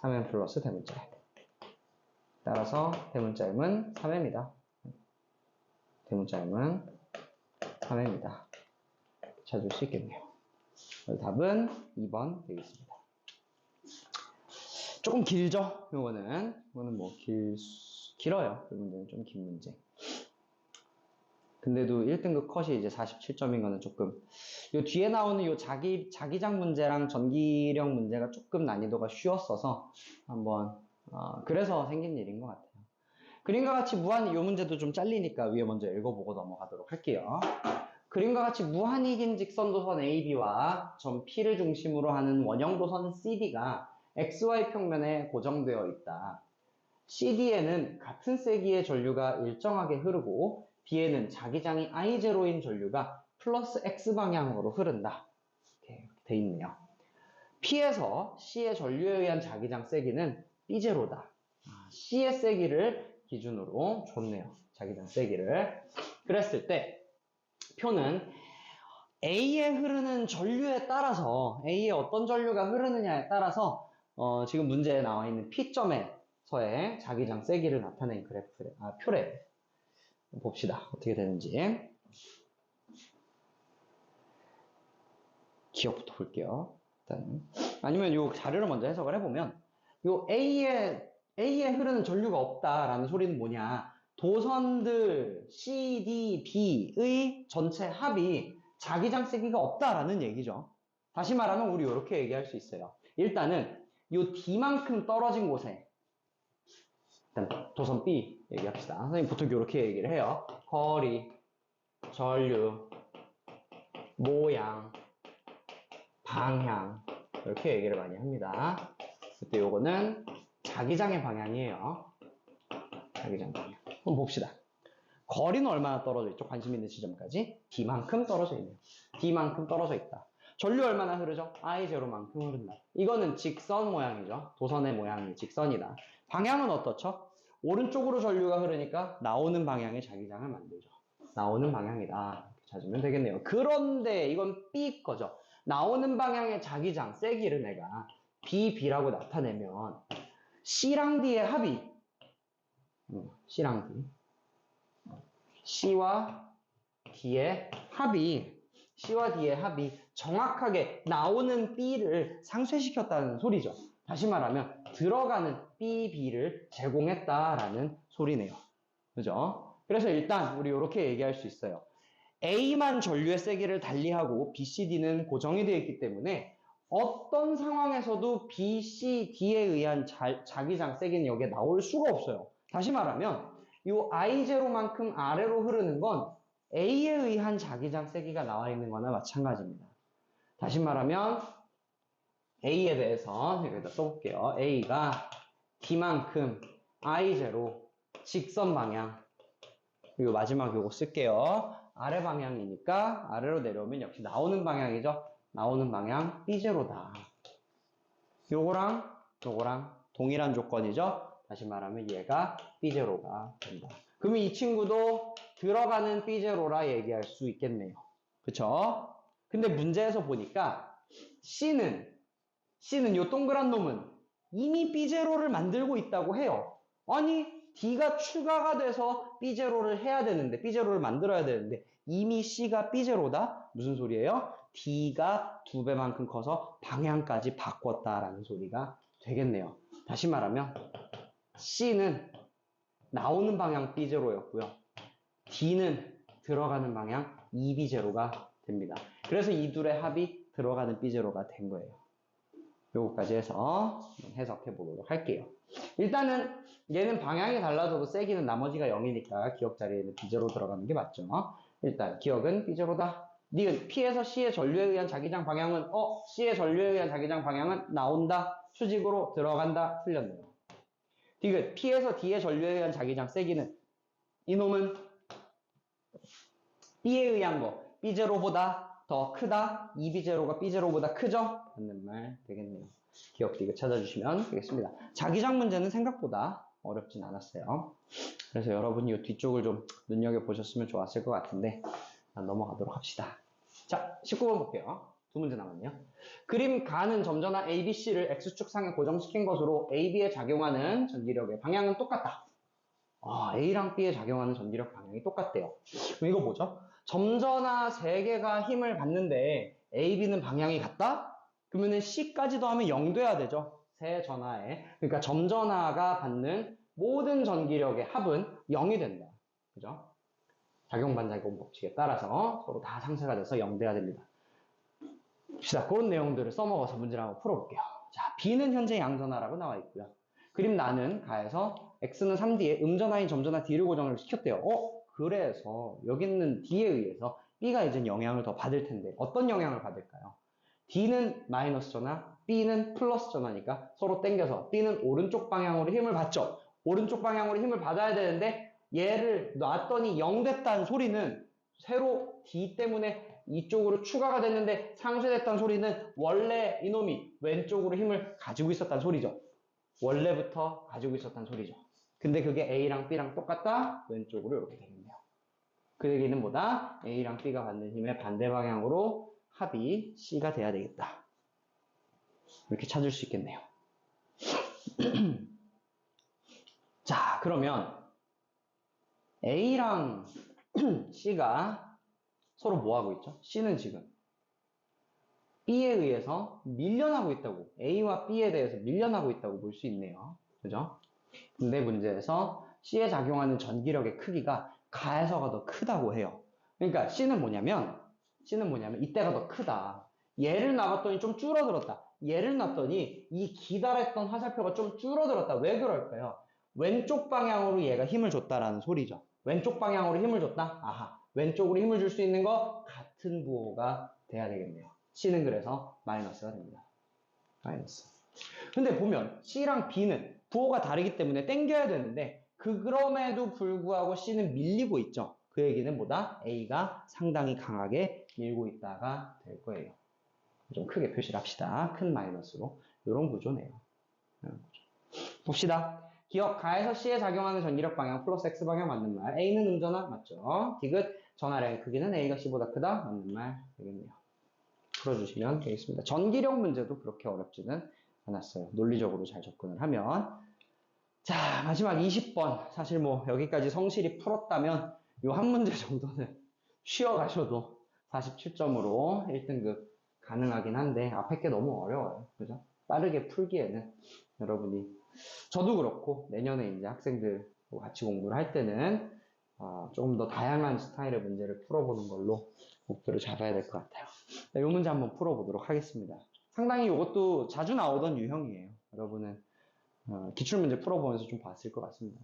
3m 플러스 대문자 M. 따라서 대문자 M은 3m입니다. 대문자 M은 3m입니다. 찾을 수 있겠네요. 답은 2번 되겠습니다. 조금 길죠? 이거는 뭐 길어요. 이 문제는 좀 긴 문제. 근데도 1등급 컷이 이제 47점인 거는 조금, 요 뒤에 나오는 요 자기장 문제랑 전기력 문제가 조금 난이도가 쉬웠어서 한번, 그래서 생긴 일인 것 같아요. 그림과 같이 무한, 요 문제도 좀 잘리니까 위에 먼저 읽어보고 넘어가도록 할게요. 그림과 같이 무한히 긴 직선도선 AB와 점 P를 중심으로 하는 원형도선 CD가 XY 평면에 고정되어 있다. CD에는 같은 세기의 전류가 일정하게 흐르고 B에는 자기장이 I0인 전류가 플러스 X 방향으로 흐른다. 이렇게 돼 있네요. P에서 C의 전류에 의한 자기장 세기는 B0다. C의 세기를 기준으로 줬네요. 자기장 세기를. 그랬을 때 표는 A에 흐르는 전류에 따라서, A에 어떤 전류가 흐르느냐에 따라서 지금 문제에 나와 있는 P점에서의 자기장 세기를 나타낸 표래. 봅시다. 어떻게 되는지. 기억부터 볼게요. 일단 아니면 요 자료를 먼저 해석을 해보면, 요 A에 흐르는 전류가 없다라는 소리는 뭐냐? 도선들 C, D, B의 전체 합이 자기장 세기가 없다라는 얘기죠. 다시 말하면 우리 이렇게 얘기할 수 있어요. 일단은 요 D만큼 떨어진 곳에, 일단 도선 B 얘기합시다. 선생님 보통 이렇게 얘기를 해요. 거리, 전류, 모양, 방향, 이렇게 얘기를 많이 합니다. 그때 요거는 자기장의 방향이에요. 자기장 방향. 한번 봅시다. 거리는 얼마나 떨어져 있죠? 관심 있는 지점까지 D만큼 떨어져 있네요. D만큼 떨어져 있다. 전류 얼마나 흐르죠? I0만큼 흐른다. 이거는 직선 모양이죠. 도선의 모양이 직선이다. 방향은 어떻죠? 오른쪽으로 전류가 흐르니까 나오는 방향의 자기장을 만들죠. 나오는 방향이다. 이렇게 찾으면 되겠네요. 그런데 이건 B 거죠. 나오는 방향의 자기장 세기를 내가 BB라고 나타내면 C랑 D의 합이, C랑 D, C와 D의 합이 정확하게 나오는 B를 상쇄시켰다는 소리죠. 다시 말하면 들어가는 BB를 제공했다라는 소리네요. 그죠? 그래서 일단 우리 이렇게 얘기할 수 있어요. A만 전류의 세기를 달리하고 B, C, D는 고정이 되어 있기 때문에 어떤 상황에서도 B, C, D에 의한 자기장 세기는 여기에 나올 수가 없어요. 다시 말하면 이 I0만큼 아래로 흐르는 건 A에 의한 자기장 세기가 나와 있는 거나 마찬가지입니다. 다시 말하면 A에 대해서 여기다 써볼게요. A가 D만큼 I0 직선 방향, 그리고 마지막 요거 쓸게요. 아래 방향이니까 아래로 내려오면 역시 나오는 방향이죠. 나오는 방향 B0다. 요거랑 동일한 조건이죠. 다시 말하면 얘가 B0가 된다. 그러면 이 친구도 들어가는 B0라 얘기할 수 있겠네요. 그쵸? 근데 문제에서 보니까 C는 요 동그란 놈은 이미 B0를 만들고 있다고 해요. 아니, D가 추가가 돼서 B0를 해야 되는데, B0를 만들어야 되는데, 이미 C가 B0다? 무슨 소리예요? D가 2배만큼 커서 방향까지 바꿨다라는 소리가 되겠네요. 다시 말하면, C는 나오는 방향 B0였고요. D는 들어가는 방향 2B0가 됩니다. 그래서 이 둘의 합이 들어가는 B0가 된 거예요. 요거까지 해서 해석해 보도록 할게요. 일단은 얘는 방향이 달라져도 세기는 나머지가 0이니까 기억 자리에는 B0 들어가는 게 맞죠. 일단 기억은 B0다. 니은 P에서 C의 전류에 의한 자기장 방향은 C의 전류에 의한 자기장 방향은 나온다. 수직으로 들어간다. 틀렸네요. 디귿 P에서 D의 전류에 의한 자기장 세기는 이놈은 B에 의한 거 B0보다 더 크다. 2B0가 B0보다 크죠? 맞는 말 되겠네요. 기억 디귿 찾아주시면 되겠습니다. 자기장 문제는 생각보다 어렵진 않았어요. 그래서 여러분이 이 뒤쪽을 좀 눈여겨보셨으면 좋았을 것 같은데 넘어가도록 합시다. 자, 19번 볼게요. 두 문제 남았네요. 그림 가는 점전화 ABC를 X축 상에 고정시킨 것으로 AB에 작용하는 전기력의 방향은 똑같다. A랑 B에 작용하는 전기력 방향이 똑같대요. 그럼 이거 뭐죠? 점전화 3개가 힘을 받는데 A, B는 방향이 같다? 그러면은 C까지도 하면 0 돼야 되죠. 세 전화에. 그러니까 점전화가 받는 모든 전기력의 합은 0이 된다. 그죠? 작용반작용 법칙에 따라서 서로 다 상쇄가 돼서 0 돼야 됩니다. 봅시다. 그런 내용들을 써먹어서 문제를 한번 풀어볼게요. 자, B는 현재 양전화라고 나와 있고요. 그림 나는 가에서 X는 3D에 음전화인 점전화 D를 고정을 시켰대요. 그래서 여기 있는 D에 의해서 B가 이제 영향을 더 받을 텐데 어떤 영향을 받을까요? D는 마이너스 전화, B는 플러스 전화니까 서로 당겨서 B는 오른쪽 방향으로 힘을 받죠. 오른쪽 방향으로 힘을 받아야 되는데 얘를 놨더니 0 됐다는 소리는 새로 D 때문에 이쪽으로 추가가 됐는데 상쇄됐다는 소리는 원래 이놈이 왼쪽으로 힘을 가지고 있었다는 소리죠. 원래부터 가지고 있었다는 소리죠. 근데 그게 A랑 B랑 똑같다? 왼쪽으로 이렇게 되겠네요. 그 얘기는 뭐다? A랑 B가 받는 힘의 반대 방향으로 합이 C가 돼야 되겠다. 이렇게 찾을 수 있겠네요. 자, 그러면 A랑 C가 서로 뭐하고 있죠? C는 지금 B에 의해서 밀려나고 있다고, A와 B에 대해서 밀려나고 있다고 볼 수 있네요. 그죠? 근데 문제에서 C에 작용하는 전기력의 크기가 가에서가 더 크다고 해요. 그러니까 C는 뭐냐면 이때가 더 크다. 얘를 놔봤더니 좀 줄어들었다. 얘를 놨더니 이 기다렸던 화살표가 좀 줄어들었다. 왜 그럴까요? 왼쪽 방향으로 얘가 힘을 줬다라는 소리죠. 왼쪽 방향으로 힘을 줬다? 아하. 왼쪽으로 힘을 줄 수 있는 거 같은 부호가 돼야 되겠네요. C는 그래서 마이너스가 됩니다. 마이너스. 근데 보면 C랑 B는 부호가 다르기 때문에 땡겨야 되는데 그럼에도 불구하고 C는 밀리고 있죠. 그 얘기는 뭐다? A가 상당히 강하게 밀고 있다가 될 거예요. 좀 크게 표시를 합시다. 큰 마이너스로. 이런 구조네요. 봅시다. 기억 가에서 C에 작용하는 전기력 방향 플러스 X 방향 맞는 말. A는 음전화 맞죠? 디귿 전하량의 크기는 A가 C보다 크다 맞는 말 되겠네요. 풀어주시면 되겠습니다. 전기력 문제도 그렇게 어렵지는 않았어요. 논리적으로 잘 접근을 하면. 자, 마지막 20번. 사실 뭐 여기까지 성실히 풀었다면 이 한 문제 정도는 쉬어가셔도 47점으로 1등급 가능하긴 한데 앞에 게 너무 어려워요. 그죠? 빠르게 풀기에는 여러분이 저도 그렇고 내년에 이제 학생들 같이 공부를 할 때는 조금 더 다양한 스타일의 문제를 풀어보는 걸로 목표를 잡아야 될 것 같아요. 이 문제 한번 풀어보도록 하겠습니다. 상당히 이것도 자주 나오던 유형이에요. 여러분은 기출문제 풀어보면서 좀 봤을 것 같습니다.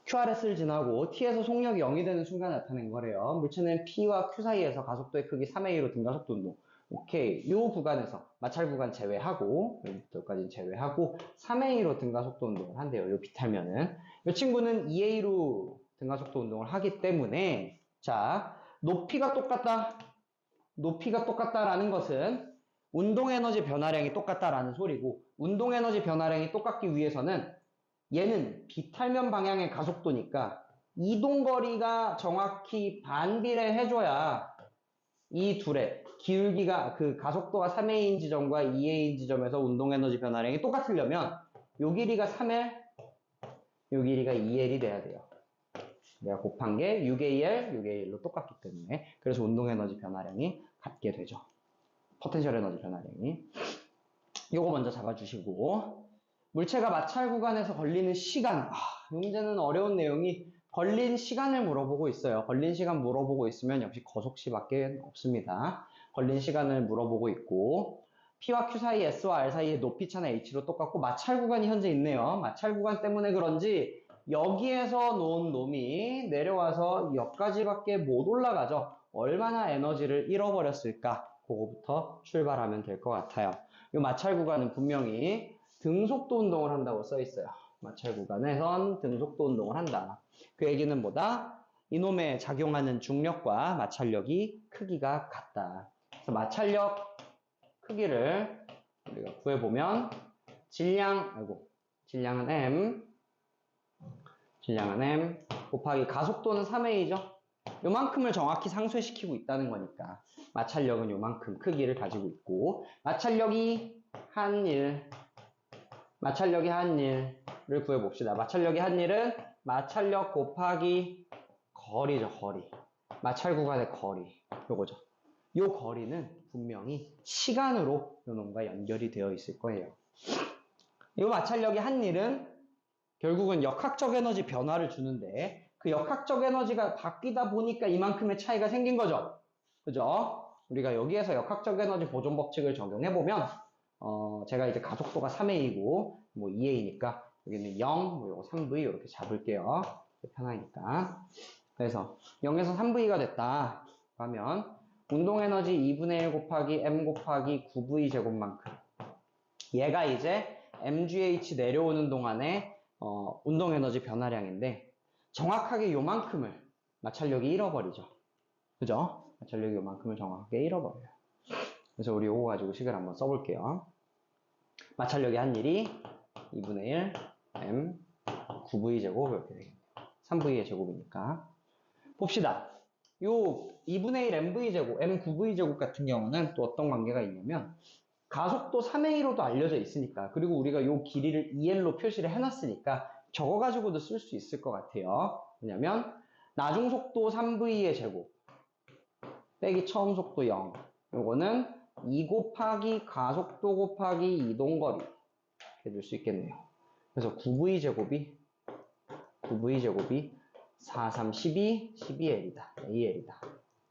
QRS를 지나고 T에서 속력이 0이 되는 순간 나타낸 거래요. 물체는 P와 Q 사이에서 가속도의 크기 3A로 등가속도 운동. 오케이. 이 구간에서 마찰 구간 제외하고 여기부터까지 제외하고 3A로 등가속도 운동을 한대요. 요 비탈면은 이 친구는 2A로 등가속도 운동을 하기 때문에 자 높이가 똑같다. 높이가 똑같다라는 것은 운동에너지 변화량이 똑같다라는 소리고 운동에너지 변화량이 똑같기 위해서는 얘는 비탈면 방향의 가속도니까 이동거리가 정확히 반비례해줘야 이 둘의 기울기가 그 가속도가 3A인 지점과 2A인 지점에서 운동에너지 변화량이 똑같으려면 요 길이가 3L, 요 길이가 2L이 돼야 돼요. 내가 곱한 게 6AL, 6AL로 똑같기 때문에 그래서 운동에너지 변화량이 같게 되죠. 포텐셜 에너지 변화량이. 요거 먼저 잡아주시고 물체가 마찰 구간에서 걸리는 시간. 이 문제는 어려운 내용이 걸린 시간을 물어보고 있어요. 걸린 시간 물어보고 있으면 역시 거속시밖에 없습니다. 걸린 시간을 물어보고 있고 P와 Q 사이, S와 R 사이의 높이차는 H로 똑같고 마찰 구간이 현재 있네요. 마찰 구간 때문에 그런지 여기에서 놓은 놈이 내려와서 여기까지밖에 못 올라가죠. 얼마나 에너지를 잃어버렸을까? 그거부터 출발하면 될 것 같아요. 이 마찰 구간은 분명히 등속도 운동을 한다고 써 있어요. 마찰 구간에선 등속도 운동을 한다. 그 얘기는 뭐다? 이놈의 작용하는 중력과 마찰력이 크기가 같다. 그래서 마찰력 크기를 우리가 구해보면 질량은 M 곱하기 가속도는 3A죠. 요만큼을 정확히 상쇄시키고 있다는 거니까 마찰력은 요만큼 크기를 가지고 있고 마찰력이 한일 를 구해봅시다. 마찰력이 한일은 마찰력 곱하기 거리죠. 거리. 마찰 구간의 거리. 요거죠. 요 거리는 분명히 시간으로 요놈과 연결이 되어 있을 거예요. 요 마찰력이 한일은 결국은 역학적 에너지 변화를 주는데 그 역학적 에너지가 바뀌다 보니까 이만큼의 차이가 생긴 거죠. 그죠? 우리가 여기에서 역학적 에너지 보존 법칙을 적용해보면 제가 이제 가속도가 3A이고 뭐 2A니까 여기는 0, 뭐 요거 3V 이렇게 잡을게요. 편하니까. 그래서 0에서 3V가 됐다 하면 운동 에너지 2분의 1 곱하기 M 곱하기 9V 제곱만큼 얘가 이제 MGH 내려오는 동안에 운동 에너지 변화량인데 정확하게 요만큼을 마찰력이 잃어버리죠. 그죠? 마찰력이 요만큼을 정확하게 잃어버려요. 그래서 우리 요거 가지고 식을 한번 써볼게요. 마찰력이 한일이 2분의 1 M 9V 제곱 이렇게 되겠네요. 3V의 제곱이니까. 봅시다. 요 2분의 1 MV 제곱, M 9V 제곱 같은 경우는 또 어떤 관계가 있냐면 가속도 3A로도 알려져 있으니까 그리고 우리가 요 길이를 EL로 표시를 해놨으니까 저거 가지고도 쓸 수 있을 것 같아요. 왜냐면 나중속도 3V의 제곱 빼기 처음 속도 0 요거는 2 곱하기 가속도 곱하기 이동거리 해줄 수 있겠네요. 그래서 9V 제곱이 4, 3, 12, 12L이다. AL이다.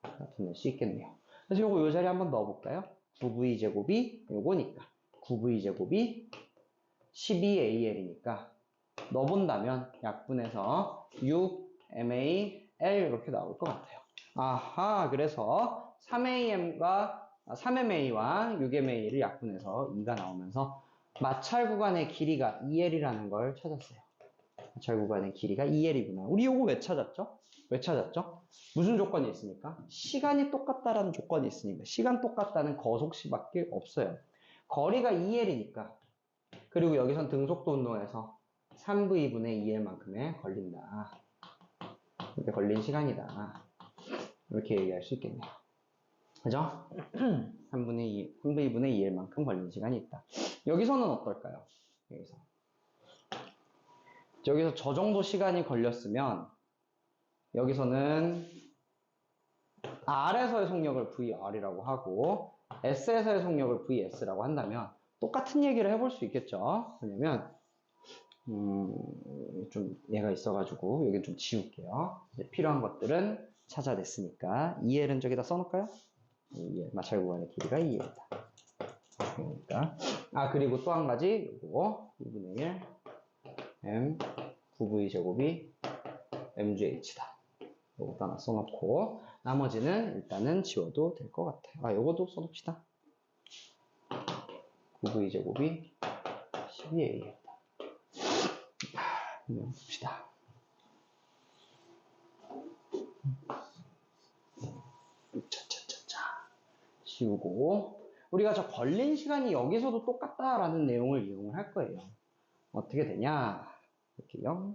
이렇게 낼 수 있겠네요. 그래서 요거 요 자리에 한번 넣어볼까요? 9V 제곱이 요거니까 9V 제곱이 12AL이니까 넣어본다면 약분해서 6MAL 이렇게 나올 것 같아요. 아하, 그래서 3MA와 6MA를 약분해서 2가 나오면서 마찰 구간의 길이가 2L이라는 걸 찾았어요. 마찰 구간의 길이가 2L이구나. 우리 요거 왜 찾았죠? 무슨 조건이 있습니까? 시간이 똑같다라는 조건이 있으니까. 시간 똑같다는 거속시밖에 없어요. 거리가 2L이니까. 그리고 여기선 등속도 운동에서 3V분의 2L만큼의 걸린다. 이렇게 걸린 시간이다. 이렇게 얘기할 수 있겠네요. 그죠? 3V분의 2L만큼 걸린 시간이 있다. 여기서는 어떨까요? 여기서 저 정도 시간이 걸렸으면 여기서는 R에서의 속력을 VR이라고 하고 S에서의 속력을 VS라고 한다면 똑같은 얘기를 해볼 수 있겠죠. 왜냐면 좀 얘가 있어가지고 여기 좀 지울게요. 이제 필요한 것들은 찾아냈으니까 2L은 저기다 써놓을까요? 2L, 마찰 구간의 길이가 2L이다. 그러니까 그리고 또 한 가지 요거 2분의 1 M 9V 제곱이 MGH다. 요것도 하나 써놓고 나머지는 일단은 지워도 될 것 같아요. 요것도 써놓읍시다. 9V 제곱이 12A였다. 봅시다. 지우고 우리가 저 걸린 시간이 여기서도 똑같다라는 내용을 이용을 할 거예요. 어떻게 되냐? 볼게요.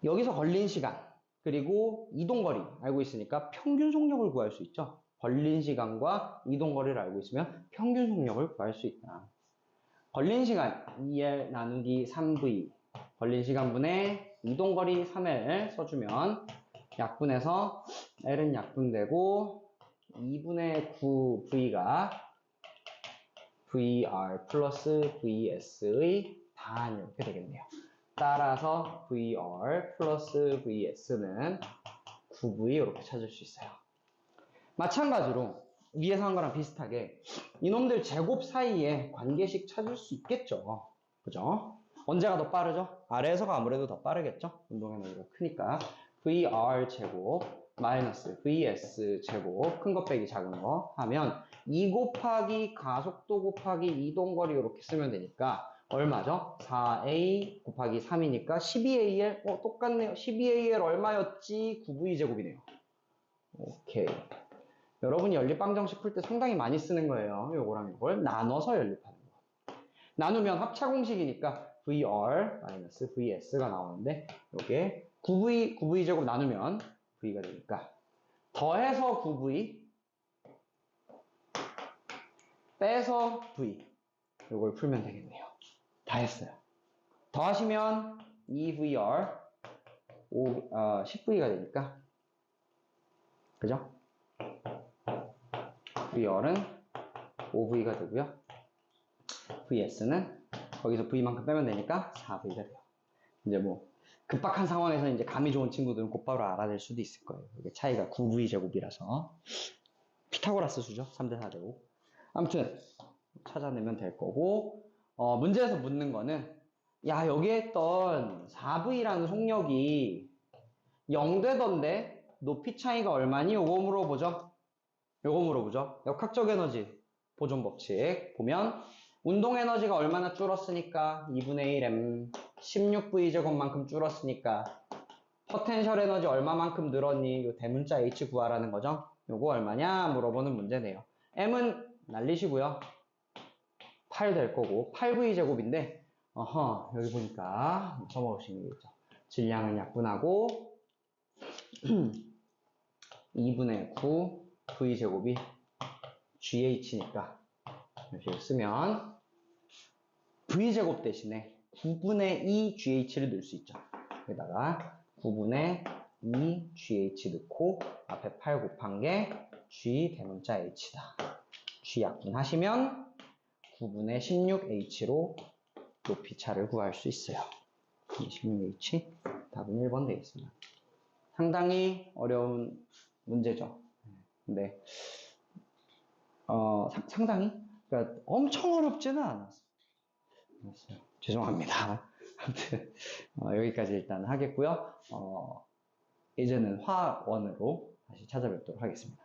여기서 걸린 시간 그리고 이동거리 알고 있으니까 평균 속력을 구할 수 있죠. 걸린 시간과 이동거리를 알고 있으면 평균 속력을 구할 수 있다. 걸린 시간 2L 나누기 3V 걸린 시간분의 이동거리 3L 써주면 약분해서 L은 약분되고 2분의 9V가 VR 플러스 VS의 반 이렇게 되겠네요. 따라서 VR 플러스 VS는 9V 이렇게 찾을 수 있어요. 마찬가지로 위에서 한 거랑 비슷하게 이놈들 제곱 사이에 관계식 찾을 수 있겠죠. 그죠? 언제가 더 빠르죠? 아래에서가 아무래도 더 빠르겠죠? 운동 에너지가 크니까 VR 제곱 마이너스 VS 제곱 큰 거 빼기 작은 거 하면 2 곱하기 가속도 곱하기 이동거리 이렇게 쓰면 되니까 얼마죠? 4A 곱하기 3이니까 12AL 똑같네요. 12AL 얼마였지? 9V 제곱이네요. 오케이. 여러분이 연립방정식 풀 때 상당히 많이 쓰는 거예요. 요거랑 요걸 나눠서 연립하는 거. 나누면 합차 공식이니까 VR 마이너스 VS가 나오는데 요게 9V 제곱 나누면 V가 되니까 더해서 9V 빼서 V 이걸 풀면 되겠네요. 다 했어요. 더하시면 2VR 10V가 되니까 그죠? VR은 5V가 되고요. VS는 거기서 V만큼 빼면 되니까 4V가 돼요. 이제 뭐 급박한 상황에서 이제 감이 좋은 친구들은 곧바로 알아낼 수도 있을 거예요. 이게 차이가 9V 제곱이라서 피타고라스 수죠. 3대 4대 5. 아무튼 찾아내면 될 거고 문제에서 묻는 거는 야 여기에 있던 4V라는 속력이 0 되던데 높이 차이가 얼마니? 요거 물어보죠. 역학적 에너지 보존 법칙 보면 운동 에너지가 얼마나 줄었으니까 2분의 1m 16V 제곱만큼 줄었으니까 포텐셜 에너지 얼마만큼 늘었니? 요 대문자 H 구하라는 거죠. 요거 얼마냐 물어보는 문제네요. M은 날리시고요. 8 될 거고 8V 제곱인데 여기 보니까 써먹으시면 되겠죠. 질량은 약분하고 2분의 9 V 제곱이 GH니까 이렇게 쓰면 V 제곱 대신에 9분의 2 GH를 넣을 수 있죠. 여기다가 9분의 2 GH 넣고 앞에 8 곱한 게 G 대문자 H다. G 약분하시면 9분의 16H로 높이차를 구할 수 있어요. 16H 답은 1번 되겠습니다. 상당히 어려운 문제죠. 근데 상당히 그러니까 엄청 어렵지는 않았어요. 죄송합니다. 아무튼 여기까지 일단 하겠고요. 이제는 화원으로 다시 찾아뵙도록 하겠습니다.